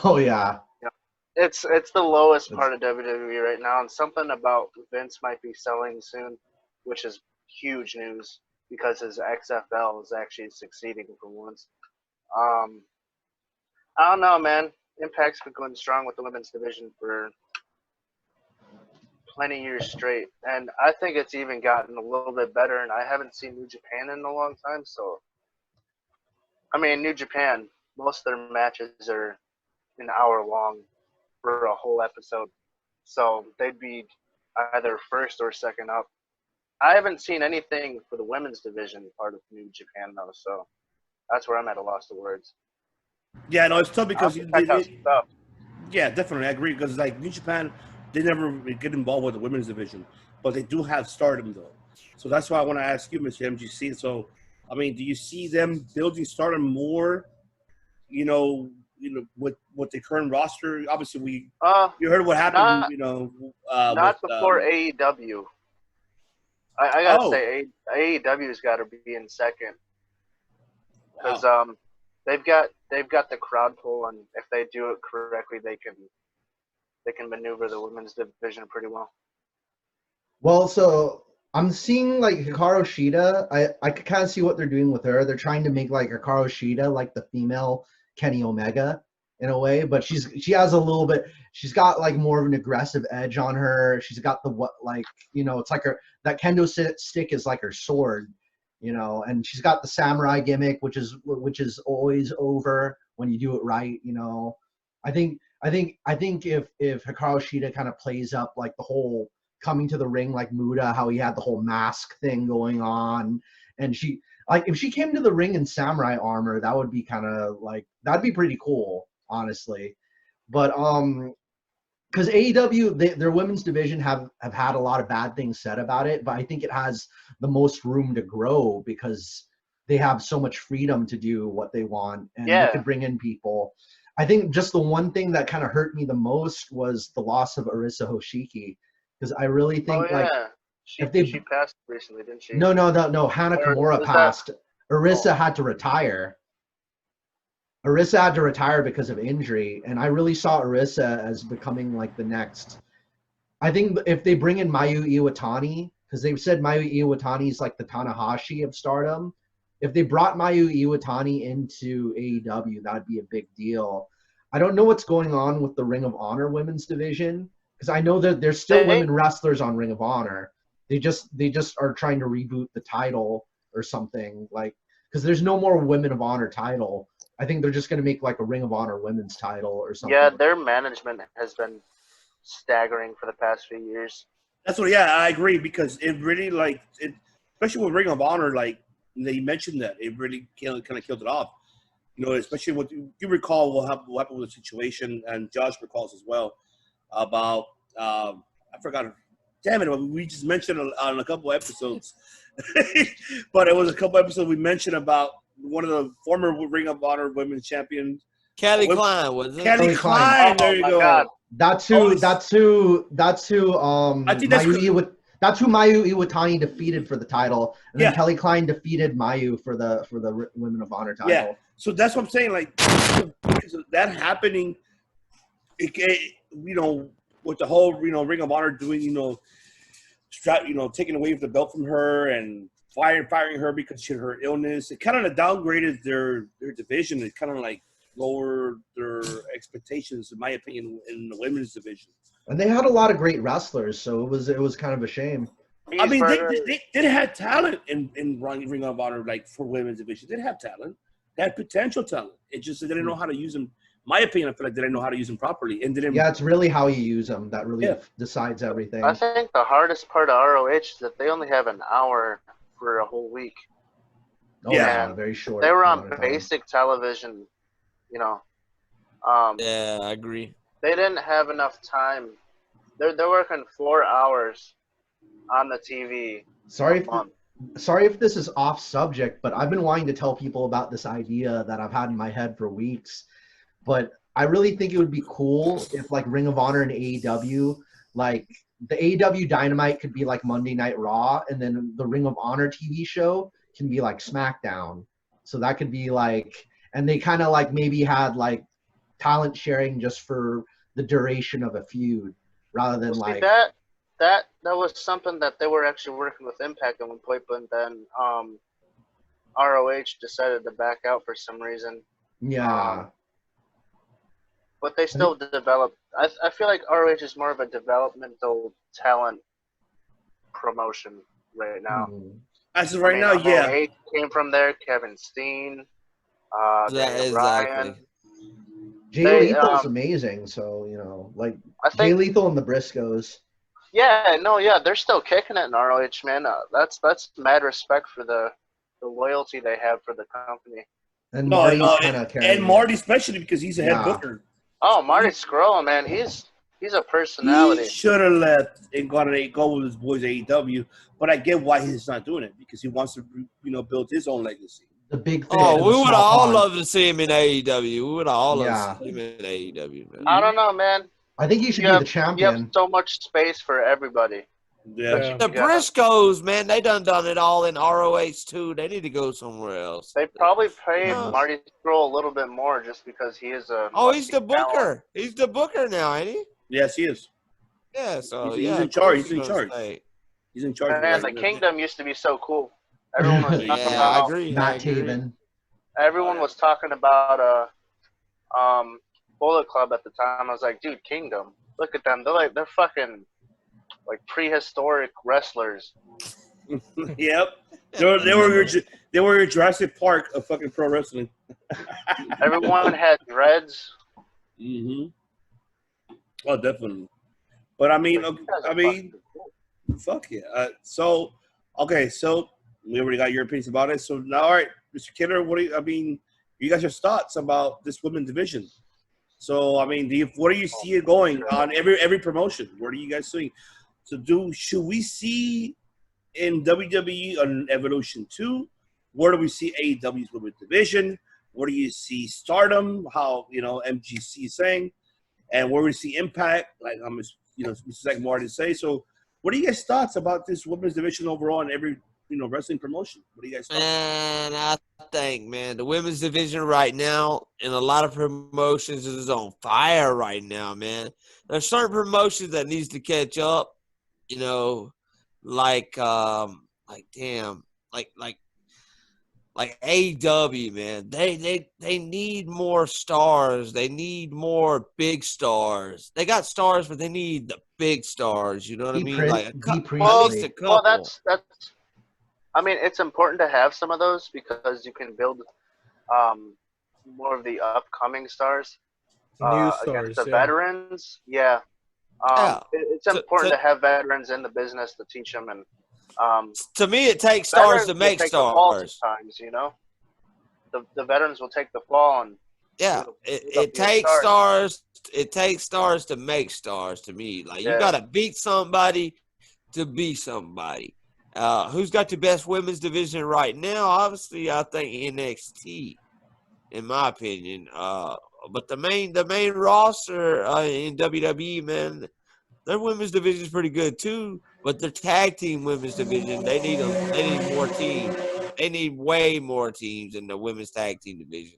Speaker 2: Oh yeah.
Speaker 3: It's the lowest part of WWE right now, and something about Vince might be selling soon, which is huge news because his XFL is actually succeeding for once. I don't know, man. Impact's been going strong with the women's division for plenty years straight, and I think it's even gotten a little bit better. And I haven't seen New Japan in a long time, so I mean, New Japan, most of their matches are an hour long for a whole episode, so they'd be either first or second up. I haven't seen anything for the women's division part of New Japan though, so that's where I'm at a loss of words.
Speaker 1: Yeah, no, it's tough because
Speaker 3: yeah,
Speaker 1: definitely, I agree because like New Japan, they never get involved with the women's division, but they do have Stardom though. So that's why I want to ask you, Mr. MGC. So, I mean, do you see them building Stardom more? With the current roster, obviously you heard what happened.
Speaker 3: Not before AEW. I gotta say AEW's got to be in second because they've got the crowd pull, and if they do it correctly, they can maneuver the women's division pretty well.
Speaker 2: Well, so I'm seeing like Hikaru Shida. I could kind of see what they're doing with her. They're trying to make like Hikaru Shida like the female Kenny Omega in a way, but she has a little bit. She's got like more of an aggressive edge on her. She's got it's like that kendo stick is like her sword, and she's got the samurai gimmick, which is always over when you do it right. I think if Hikaru Shida kind of plays up like the whole coming to the ring like Muda, how he had the whole mask thing going on, and if she came to the ring in samurai armor, that would be kind of like, that'd be pretty cool, honestly. But because AEW, their women's division have had a lot of bad things said about it, but I think it has the most room to grow because they have so much freedom to do what they want, and they could bring in people. I think just the one thing that kind of hurt me the most was the loss of Arisa Hoshiki, because I really think
Speaker 3: she passed recently, didn't she?
Speaker 2: No. Hana Kimura passed. Arisa had to retire. Arisa had to retire because of injury, and I really saw Arisa as becoming like the next. I think if they bring in Mayu Iwatani, because they've said Mayu Iwatani is like the Tanahashi of Stardom. If they brought Mayu Iwatani into AEW, that'd be a big deal. I don't know what's going on with the Ring of Honor women's division, because I know that there's still women wrestlers on Ring of Honor. They just are trying to reboot the title or something, like, because there's no more Women of Honor title. I think they're just going to make like a Ring of Honor women's title or something.
Speaker 3: Yeah, their management has been staggering for the past few years.
Speaker 1: That's what. Yeah, I agree because it really especially with Ring of Honor, like they mentioned that it really kind of killed it off. Especially what you recall what happened with the situation, and Josh recalls as well about I forgot. damn it, we just mentioned on a couple episodes. But it was a couple episodes we mentioned about one of the former Ring of Honor Women's Champions.
Speaker 4: Kelly Klein, was it?
Speaker 1: Kelly Klein. There you go.
Speaker 3: God.
Speaker 2: That's who
Speaker 1: That's
Speaker 2: Mayu Iwatani defeated for the title, and then Kelly Klein defeated Mayu for the Women of Honor title.
Speaker 1: Yeah, so that's what I'm saying. Like that happening, with the whole Ring of Honor doing taking away the belt from her and firing her because she had her illness. It kind of downgraded their division. It kind of like lowered their expectations, in my opinion, in the women's division.
Speaker 2: And they had a lot of great wrestlers, so it was kind of a shame.
Speaker 1: I mean, they did have talent in Ring of Honor, like for women's division. They did have talent. They had potential talent. It just they didn't know how to use them. My opinion, I feel like they didn't know how to use them properly, and didn't.
Speaker 2: Yeah, it's really how you use them that really decides everything.
Speaker 3: I think the hardest part of ROH is that they only have an hour for a whole week.
Speaker 2: Oh, yeah, very short.
Speaker 3: They were on basic television,
Speaker 4: yeah, I agree.
Speaker 3: They didn't have enough time. They're working 4 hours on the TV.
Speaker 2: Sorry if this is off subject, but I've been wanting to tell people about this idea that I've had in my head for weeks. But I really think it would be cool if like Ring of Honor and AEW, like the AEW Dynamite could be like Monday Night Raw, and then the Ring of Honor TV show can be like SmackDown. So that could be like, and they kind of like maybe had like talent sharing just for the duration of a feud rather than like
Speaker 3: that was something that they were actually working with Impact at one point, but then ROH decided to back out for some reason.
Speaker 2: Yeah.
Speaker 3: But they still develop. I feel like ROH is more of a developmental talent promotion right now.
Speaker 1: As of right now, yeah.
Speaker 3: He came from there. Kevin Steen.
Speaker 4: Exactly.
Speaker 3: Ryan.
Speaker 2: Jay Lethal's amazing. So Jay Lethal and the Briscoes.
Speaker 3: Yeah, they're still kicking it in ROH, man. That's mad respect for the loyalty they have for the company.
Speaker 2: And
Speaker 1: Marty especially because he's a head booker.
Speaker 3: Oh, Marty Scurll, man, he's a personality.
Speaker 1: He should have left and go with his boys AEW, but I get why he's not doing it because he wants to, build his own legacy.
Speaker 2: The big
Speaker 4: thing. Oh, we would all love to see him in AEW. We would all love to see him in AEW, man.
Speaker 3: I don't know, man.
Speaker 2: I think he should be the champion.
Speaker 3: You have so much space for everybody.
Speaker 1: Yeah.
Speaker 4: The Briscoes, man, they done it all in ROH too. They need to go somewhere else.
Speaker 3: They probably paid Marty Scurll a little bit more just because he is a.
Speaker 4: Oh, he's the booker. Talent. He's the booker now, ain't he?
Speaker 1: Yes, he is.
Speaker 4: Yeah, so
Speaker 1: he's in charge. He's in charge. He's in charge.
Speaker 3: Man, the Kingdom used to be so cool. Everyone was talking about.
Speaker 4: I agree.
Speaker 2: Matt Taven.
Speaker 3: Everyone was talking about Bullet Club at the time. I was like, dude, Kingdom. Look at them. They're fucking like prehistoric wrestlers.
Speaker 1: Yep. They were your Jurassic Park of fucking pro wrestling.
Speaker 3: Everyone had dreads.
Speaker 1: Mm-hmm. Oh, definitely. But I mean, fuck yeah. So we already got your opinions about it. So now, all right, Mr. Kidder, you guys have thoughts about this women's division. So, I mean, where do you see it going on every promotion? Where do you guys see? So, should we see in WWE an Evolution 2? Where do we see AEW's women's division? Where do you see Stardom? How MGC is saying, and where do we see Impact? Like Mr. Zach Martin say. So, what are you guys' thoughts about this women's division overall in every wrestling promotion? What do you guys think?
Speaker 4: Man, I think, the women's division right now in a lot of promotions is on fire right now, man. There's certain promotions that needs to catch up, like AEW, man. They need more stars. They need more big stars. They got stars, but they need the big stars. You know what I mean? Like at least a couple.
Speaker 3: Well, that's. I mean, it's important to have some of those because you can build more of the upcoming stars.
Speaker 5: New stars,
Speaker 3: against the veterans. Yeah. It's important to have veterans in the business to teach them. And
Speaker 4: to me, it takes stars to make stars.
Speaker 3: Sometimes, the veterans will take the fall and.
Speaker 4: Yeah, it takes stars. It takes stars to make stars. To me, like you got to beat somebody to be somebody. Who's got the best women's division right now? Obviously, I think NXT, in my opinion. But the main roster in WWE, man, their women's division is pretty good too. But their tag team women's division, they need more teams. They need way more teams in the women's tag team division.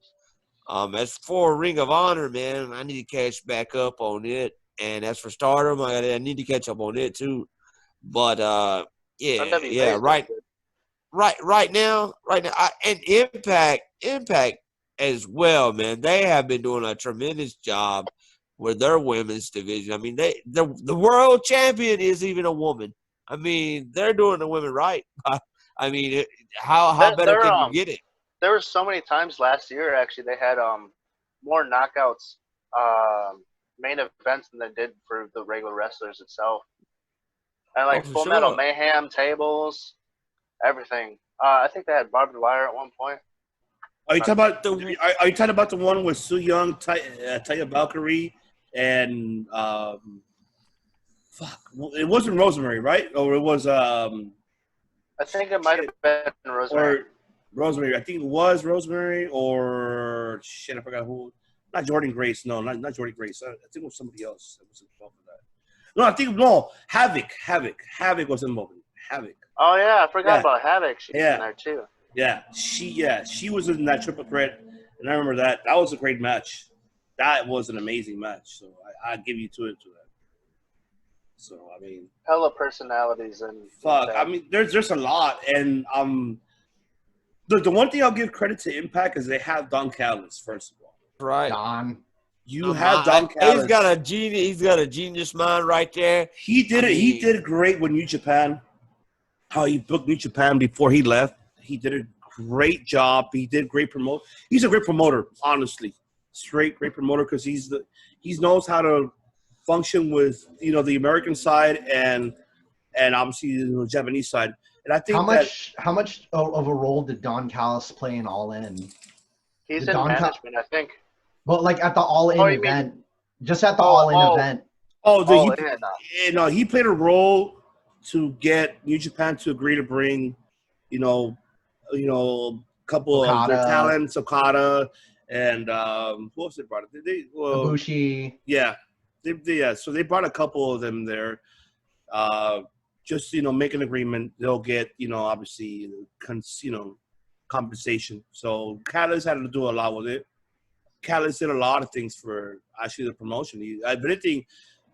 Speaker 4: As for Ring of Honor, man, I need to catch back up on it. And as for Stardom, I need to catch up on it too. But right now, and Impact as well, man. They have been doing a tremendous job with their women's division. I mean, the world champion is even a woman. I mean, they're doing the women right. I mean, how better can you get it?
Speaker 3: There were so many times last year. Actually, they had more knockouts, main events than they did for the regular wrestlers itself. And like Full Metal Mayhem tables, everything. I think they had barbed wire at one point.
Speaker 1: Are you talking about the one with Su Young, Taya Valkyrie, and it wasn't Rosemary, right? Or it was
Speaker 3: I think it might have been Rosemary.
Speaker 1: Or Rosemary. I think it was Rosemary, or shit, I forgot who. Not Jordan Grace. No, not Jordan Grace. I think it was somebody else that was involved in that. No, Havoc. Havoc was involved. Havoc.
Speaker 3: Oh yeah, I forgot about Havoc. She's in there too.
Speaker 1: Yeah, she was in that triple threat, and I remember that. That was a great match. That was an amazing match. So I give you to that. So I mean,
Speaker 3: hella personalities and
Speaker 1: fuck. I mean, there's a lot, and the one thing I'll give credit to Impact is they have Don Callis first of all.
Speaker 4: Right,
Speaker 2: Don.
Speaker 4: You have Don Callis. He's got a genius mind right there.
Speaker 1: He did it. He did great with New Japan. How he booked New Japan before he left. He did a great job. He did great promote. He's a great promoter, honestly. Great promoter because he knows how to function with the American side and obviously the Japanese side. And I think
Speaker 2: how much of a role did Don Callis play in All In?
Speaker 3: He's in management, I think.
Speaker 2: But like at the All In event, just at the All In event.
Speaker 1: He played a role to get New Japan to agree to bring, a couple of their talents, Okada, and who else they brought it?
Speaker 2: Ibushi.
Speaker 1: Yeah, so they brought a couple of them there. Just make an agreement. They'll get obviously compensation. So Callis had to do a lot with it. Callis did a lot of things for actually the promotion. I think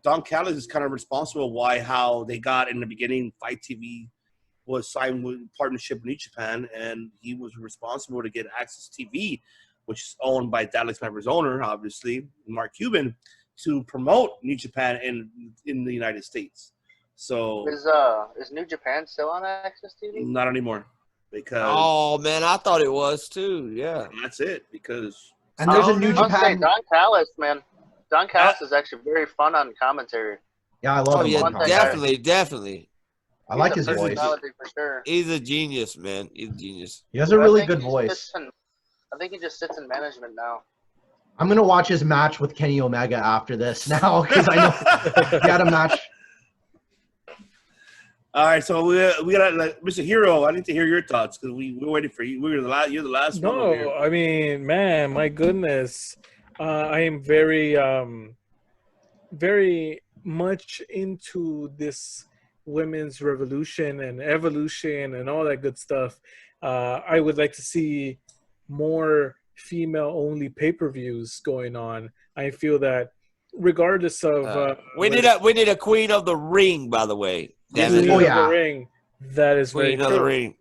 Speaker 1: Don Callis is kind of responsible how they got in the beginning. Fight TV was signed with partnership with New Japan, and he was responsible to get Access TV, which is owned by Alex Maverick's owner, obviously, Mark Cuban, to promote New Japan in the United States. So
Speaker 3: is New Japan still on Access TV?
Speaker 1: Not anymore, because
Speaker 4: man, I thought it was too. Yeah,
Speaker 1: that's it. Because
Speaker 2: there's a New Japan.
Speaker 3: Don Callis, man. Don Callis is actually very fun on commentary.
Speaker 2: Yeah, I love him.
Speaker 4: Yeah, definitely.
Speaker 2: I like his voice.
Speaker 3: For sure.
Speaker 4: He's a genius, man. He's a genius.
Speaker 2: He has a really good voice.
Speaker 3: I think he just sits in management now.
Speaker 2: I'm gonna watch his match with Kenny Omega after this now because I know he had a match.
Speaker 1: All right, so we got Mr. Hero. I need to hear your thoughts because we're waiting for you. You're the last one.
Speaker 5: No, I mean, man, my goodness, I am very, very much into this women's revolution and evolution and all that good stuff. I would like to see more female-only pay-per-views going on. I feel that regardless of
Speaker 4: we need a Queen of the Ring, by the way.
Speaker 5: The ring. That is
Speaker 4: Queen of the Ring.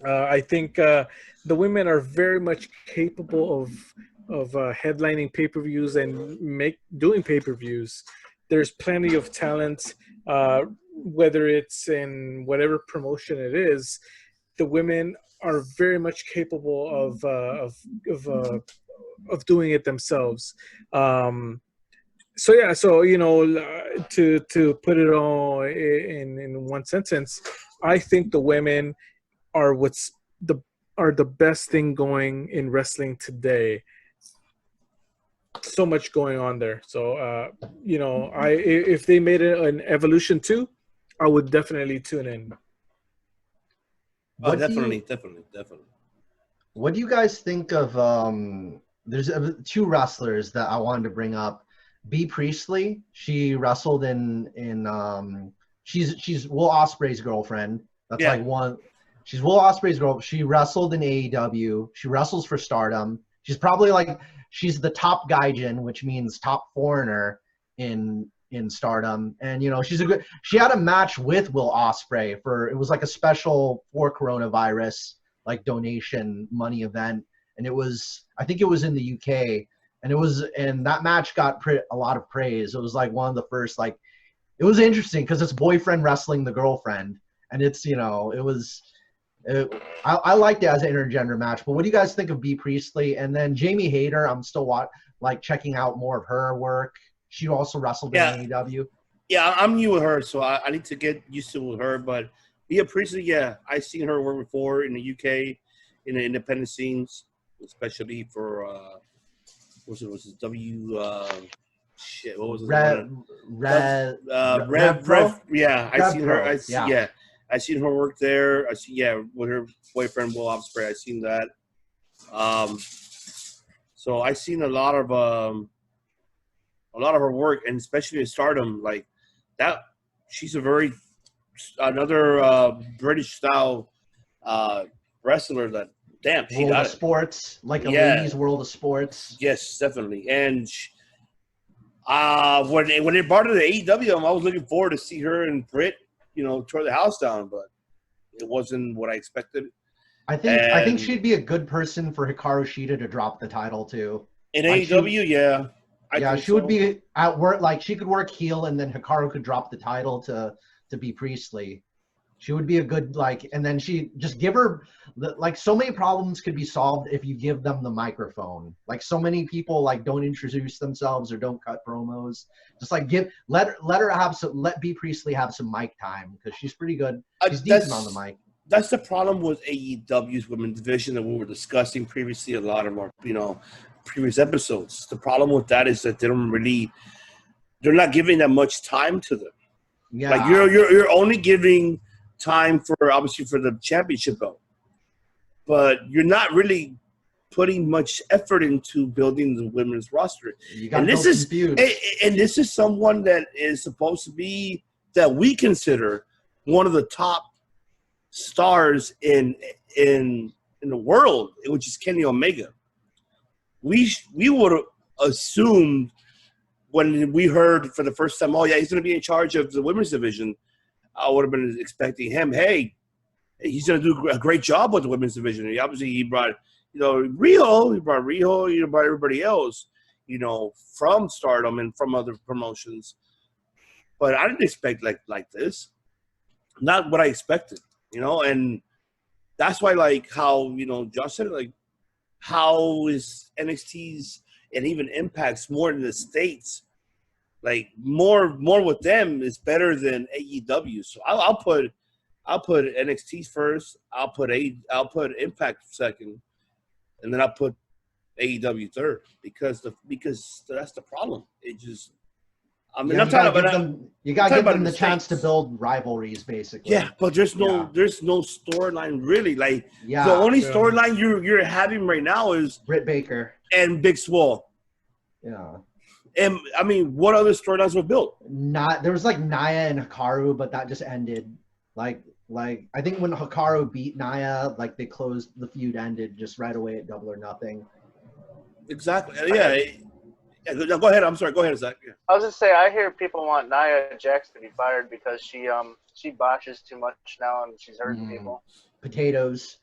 Speaker 5: I think the women are very much capable of headlining pay-per-views and doing pay-per-views. There's plenty of talent, whether it's in whatever promotion it is. The women are very much capable of doing it themselves. To put it all in one sentence, I think the women are the best thing going in wrestling today. So much going on there. So if they made it an Evolution 2, I would definitely tune in.
Speaker 1: Oh, definitely.
Speaker 2: What do you guys think of? There's two wrestlers that I wanted to bring up. Bea Priestley. She wrestled in. She's Will Ospreay's girlfriend. That's like one. She's Will Ospreay's girl. She wrestled in AEW. She wrestles for Stardom. She's probably like she's the top gaijin, which means top foreigner in Stardom. And you know she's a good. She had a match with Will Ospreay it was like a special for coronavirus like donation money event, and I think it was in the UK, and that match got a lot of praise. It was like one of the first it was interesting because it's boyfriend wrestling the girlfriend, and it's I liked it as an intergender match. But what do you guys think of Bea Priestley? And then Jamie Hayter, I'm still checking out more of her work. She also wrestled in AEW.
Speaker 1: Yeah, I'm new with her, so I need to get used to with her. But Bea Priestley, I've seen her work before in the UK, in the independent scenes, especially for what was it what was it? Rev. Yeah, I seen her. I seen her work there. I see with her boyfriend Will Ospreay. I seen that. So I seen a lot of her work, and especially in Stardom, like that. She's another British style wrestler that she
Speaker 2: world
Speaker 1: got
Speaker 2: of sports, like a ladies' world of sports.
Speaker 1: Yes, definitely. And when they brought her to AEW, I was looking forward to see her and Britt, tore the house down, but it wasn't what I expected.
Speaker 2: I think she'd be a good person for Hikaru Shida to drop the title to.
Speaker 1: In AEW,
Speaker 2: she would be at work. Like she could work heel, and then Hikaru could drop the title to Bea Priestley. She would be a good and then she just give her so many problems could be solved if you give them the microphone. Like so many people don't introduce themselves or don't cut promos. Just let Bea Priestley have some mic time because she's pretty good. She's decent on the mic.
Speaker 1: That's the problem with AEW's women's division that we were discussing previously. A lot of our previous episodes. The problem with that is that they're not giving that much time to them.
Speaker 2: Yeah,
Speaker 1: like you're only giving time for the championship belt, but you're not really putting much effort into building the women's roster. This is someone that is supposed to be that we consider one of the top stars in the world, which is Kenny Omega. We would have assumed when we heard for the first time, he's going to be in charge of the women's division. I would have been expecting him. Hey, he's going to do a great job with the women's division. He brought, Riho. He brought Riho. He brought everybody else, from Stardom and from other promotions. But I didn't expect like this. Not what I expected, and that's why how Josh said it, how is NXT's and even Impact's more in the States. More with them is better than AEW. So I'll put NXT first. I'll put Impact second, and then I'll put AEW third because that's the problem. It just
Speaker 2: you gotta give them the chance to build rivalries, basically.
Speaker 1: Yeah, but there's no storyline really. The only storyline you're having right now is
Speaker 2: Britt Baker
Speaker 1: and Big Swole.
Speaker 2: Yeah.
Speaker 1: And I mean, what other storylines were built?
Speaker 2: There was Nia and Hikaru, but that just ended. I think when Hikaru beat Nia, they closed the feud, ended just right away at Double or Nothing.
Speaker 1: Exactly. Yeah. Go ahead. I'm sorry. Go ahead, Zach. Yeah.
Speaker 3: I was gonna say I hear people want Nia Jax to be fired because she botches too much now and she's hurting people.
Speaker 2: Potatoes.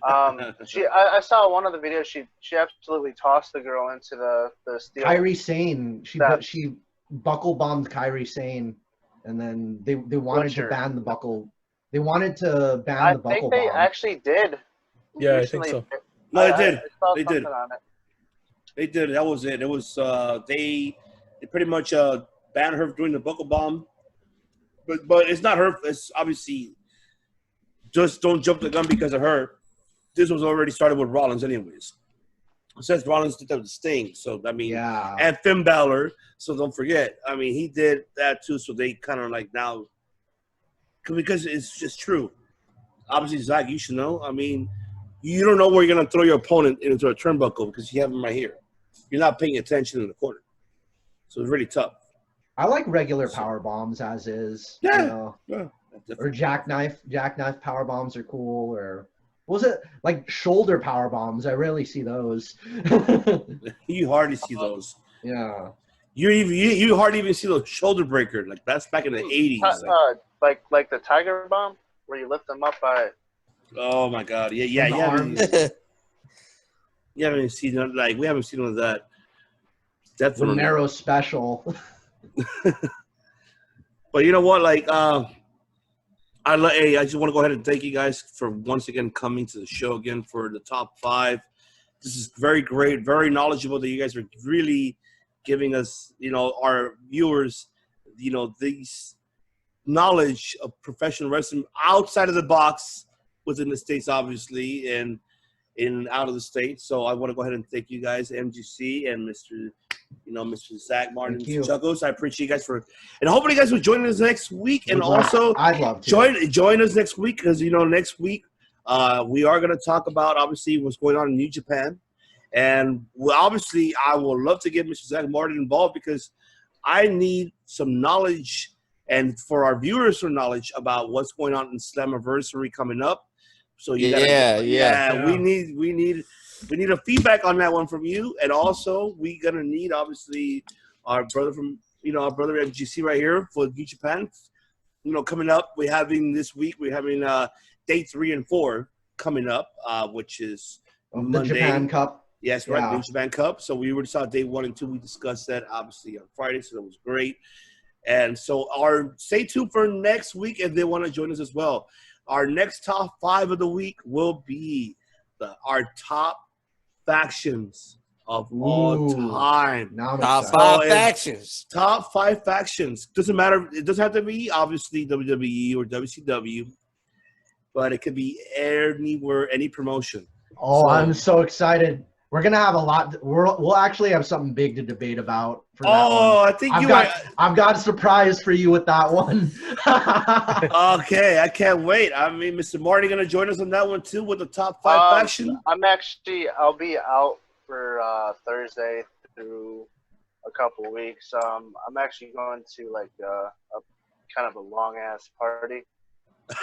Speaker 3: I saw one of the videos. She absolutely tossed the girl into the steel.
Speaker 2: Kairi Sane. She buckle bombed Kairi Sane, and then they wanted to ban the buckle. They wanted to ban the buckle bomb.
Speaker 3: I think they actually did.
Speaker 5: Yeah, I think so.
Speaker 1: No, they did.
Speaker 3: They did.
Speaker 1: They did. That was it. It was they pretty much banned her from doing the buckle bomb, but it's not her. It's obviously just don't jump the gun because of her. This was already started with Rollins anyways. Seth Rollins did that with Sting. So, I mean, and Finn Balor. So, don't forget. I mean, he did that too. So, they kind of now because it's just true. Obviously, Zach, you should know. I mean, you don't know where you're going to throw your opponent into a turnbuckle because you have him right here. You're not paying attention in the corner. So it's really tough.
Speaker 2: I like regular power bombs as is.
Speaker 1: Yeah.
Speaker 2: You know?
Speaker 1: Yeah.
Speaker 2: Or jackknife power bombs are cool. Or what was it like shoulder power bombs? I rarely see those.
Speaker 1: You hardly see those.
Speaker 2: Yeah.
Speaker 1: You hardly even see those shoulder breaker. Like that's back in the 80s.
Speaker 3: Like the Tiger Bomb, where you lift them up by.
Speaker 1: Oh my God! Yeah. You haven't seen we haven't seen none of that. Definitely
Speaker 2: Romero special.
Speaker 1: But you know what? I just want to go ahead and thank you guys for once again coming to the show again for the top 5. This is very great, very knowledgeable that you guys are really giving us, our viewers, these knowledge of professional wrestling outside of the box, within the States, obviously, and out of the States. So I want to go ahead and thank you guys, MGC and Mr. Zach Martin, Mr. Chuckles. I appreciate you guys and hopefully you guys will join us next week. And
Speaker 2: I'd love to
Speaker 1: join us next week because next week we are going to talk about obviously what's going on in New Japan, and obviously I would love to get Mr. Zach Martin involved because I need some knowledge and for our viewers some knowledge about what's going on in Slammiversary coming up. So we need a feedback on that one from you, and also we're gonna need obviously our brother MGC right here for New Japan. Coming up, we're having day 3 and 4 coming up, which is Monday.
Speaker 2: The Japan Cup.
Speaker 1: Yes, right, the New Japan Cup. So we already saw day 1 and 2. We discussed that obviously on Friday, so that was great. And so stay tuned for next week if they want to join us as well. Our next top 5 of the week will be our top factions of all time.
Speaker 4: Top 5 factions.
Speaker 1: Top 5 factions. Doesn't matter. It doesn't have to be obviously WWE or WCW, but it could be anywhere, any promotion.
Speaker 2: Oh, I'm so excited. We're gonna have a lot. We'll actually have something big to debate about. For that one.
Speaker 1: I think
Speaker 2: I've got a surprise for you with that one.
Speaker 1: Okay, I can't wait. I mean, Mr. Marty gonna join us on that one too with the top 5 faction.
Speaker 3: I'll be out for Thursday through a couple weeks. I'm actually going to a kind of a long ass party. So.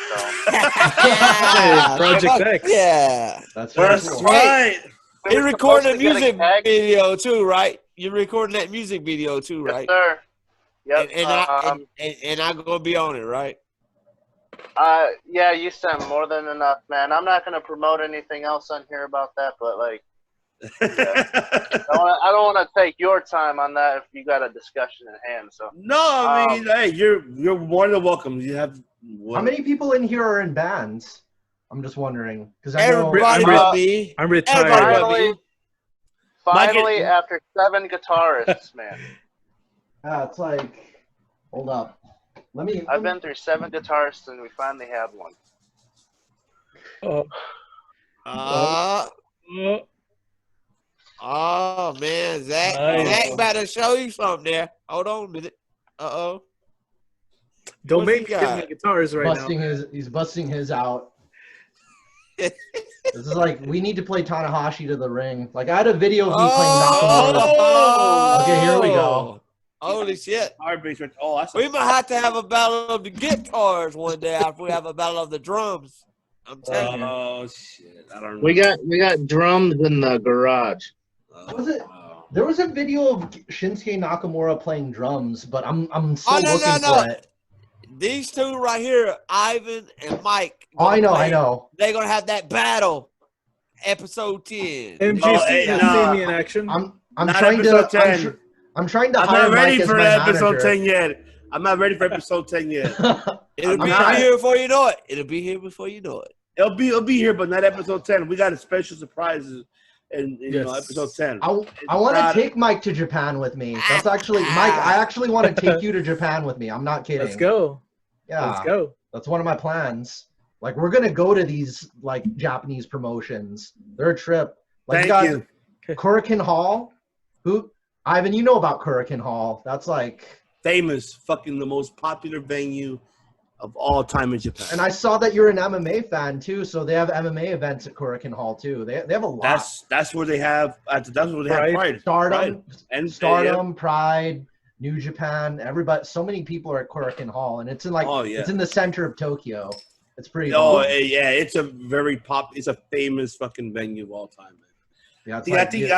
Speaker 5: Yeah, Project X.
Speaker 4: Yeah,
Speaker 2: that's
Speaker 1: right.
Speaker 4: You're recording a music video too, right? You're recording that music video too, right?
Speaker 3: Yes, sir. Yep.
Speaker 4: And I'm gonna be on it, right?
Speaker 3: Yeah, you sent more than enough, man. I'm not gonna promote anything else on here about that, but yeah. I don't want to take your time on that if you got a discussion at hand. So
Speaker 1: no, I mean, hey, you're more than welcome. You have
Speaker 2: how many people in here are in bands? I'm just wondering because
Speaker 4: everybody but me.
Speaker 5: I'm retired.
Speaker 3: Finally, after 7 guitarists, man.
Speaker 2: It's like, hold up.
Speaker 3: I've been through 7 guitarists, and we finally have one.
Speaker 4: Oh man, Zach better show you something there. Hold on a minute.
Speaker 5: Don't make me get my guitars right now.
Speaker 2: He's busting his out. This is like, we need to play Tanahashi to the ring. Like, I had a video of me playing Nakamura. Okay, here we go.
Speaker 4: Holy shit.
Speaker 1: We
Speaker 4: might have to have a battle of the guitars one day after we have a battle of the drums. I'm telling you.
Speaker 1: Oh, shit. I don't know.
Speaker 3: We got drums in the garage.
Speaker 2: Was it? There was a video of Shinsuke Nakamura playing drums, but I'm still looking for it.
Speaker 4: These two right here, Ivan and Mike.
Speaker 2: Oh, I know.
Speaker 4: They're going to have that battle. Episode 10.
Speaker 5: MGC see me in action.
Speaker 2: I'm trying to. I'm trying to.
Speaker 1: I'm not ready for episode 10 yet. I'm not ready for episode 10 yet.
Speaker 4: It'll be here before you know it. It'll be here before you know it.
Speaker 1: It'll be here, but not episode 10. We got a special surprises in episode 10.
Speaker 2: I want to take Mike to Japan with me. That's actually Mike. I actually want to take you to Japan with me. I'm not kidding.
Speaker 5: Let's go.
Speaker 2: Yeah,
Speaker 5: let's go.
Speaker 2: That's one of my plans. Like, we're gonna go to these Japanese promotions. They're a trip. Like,
Speaker 1: Thank you.
Speaker 2: Kurikan Hall. Ivan, you know about Kurikan Hall? That's like
Speaker 1: famous, fucking the most popular venue of all time in Japan.
Speaker 2: And I saw that you're an MMA fan too, so they have MMA events at Korakuen Hall too. They have a lot.
Speaker 1: That's where they have Pride.
Speaker 2: Stardom,
Speaker 1: And
Speaker 2: Stardom, Pride, New Japan, everybody. So many people are at Korakuen Hall, and it's in it's in the center of Tokyo. It's pretty.
Speaker 1: Oh yeah, it's a it's a famous fucking venue of all time, man. Yeah, I think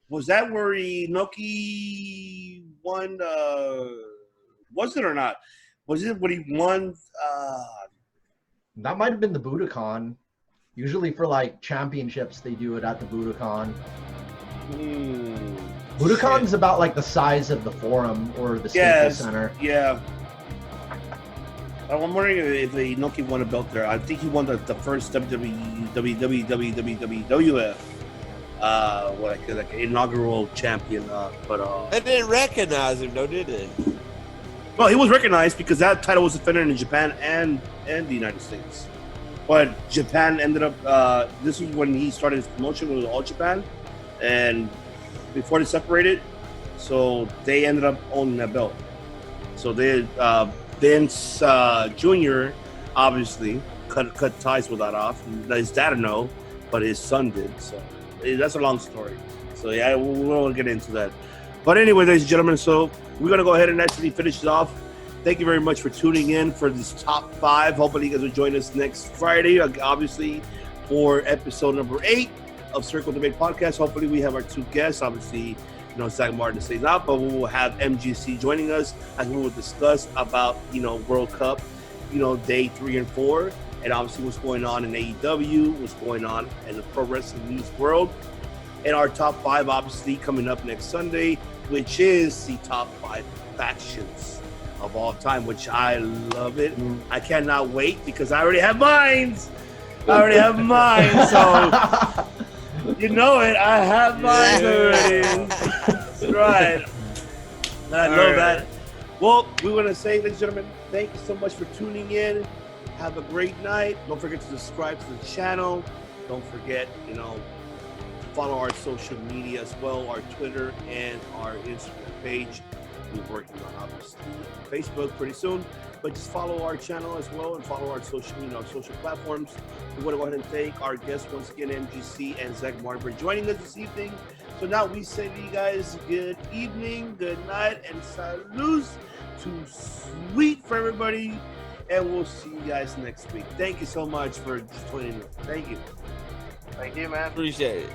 Speaker 1: was that where Inoki won? Was it or not? Was it when he won?
Speaker 2: That might have been the Budokan. Usually for like championships, they do it at the Budokan. Budokan's about like the size of the Forum or the Staples Center.
Speaker 1: Yeah. I'm wondering if Inoki won a belt there. I think he won the first WWF, like inaugural champion.
Speaker 4: They didn't recognize him, though, did they?
Speaker 1: Well, he was recognized because that title was defended in Japan and the United States. But Japan ended up. This was when he started his promotion with All Japan, and before they separated, so they ended up owning that belt. So they. Vince Jr. obviously cut ties with that off. His dad know, but his son did. So that's a long story. So yeah, we won't get into that. But anyway, ladies and gentlemen, so we're gonna go ahead and actually finish it off. Thank you very much for tuning in for this top 5. Hopefully you guys will join us next Friday, obviously, for episode number 8 of Circle Debate Podcast. Hopefully we have our 2 guests, obviously. Zach Martin stays out, but we will have MGC joining us as we will discuss about, World Cup, day 3 and 4, and obviously what's going on in AEW, what's going on in the pro wrestling news world, and our top 5 obviously coming up next Sunday, which is the top 5 factions of all time, which I love it. I cannot wait because I already have mine. So you know it. I have mine already. That's right. I love that. Well, we want to say, ladies and gentlemen, thank you so much for tuning in. Have a great night. Don't forget to subscribe to the channel. Don't forget, follow our social media as well, our Twitter and our Instagram page. We're working on obviously Facebook pretty soon. But just follow our channel as well and follow our social platforms. We want to go ahead and thank our guests once again, MGC and Zach Martin, for joining us this evening. So now we say to you guys, good evening, good night, and salutes to sweet for everybody. And we'll see you guys next week. Thank you so much for joining us. Thank you.
Speaker 3: Thank you, man.
Speaker 4: Appreciate it.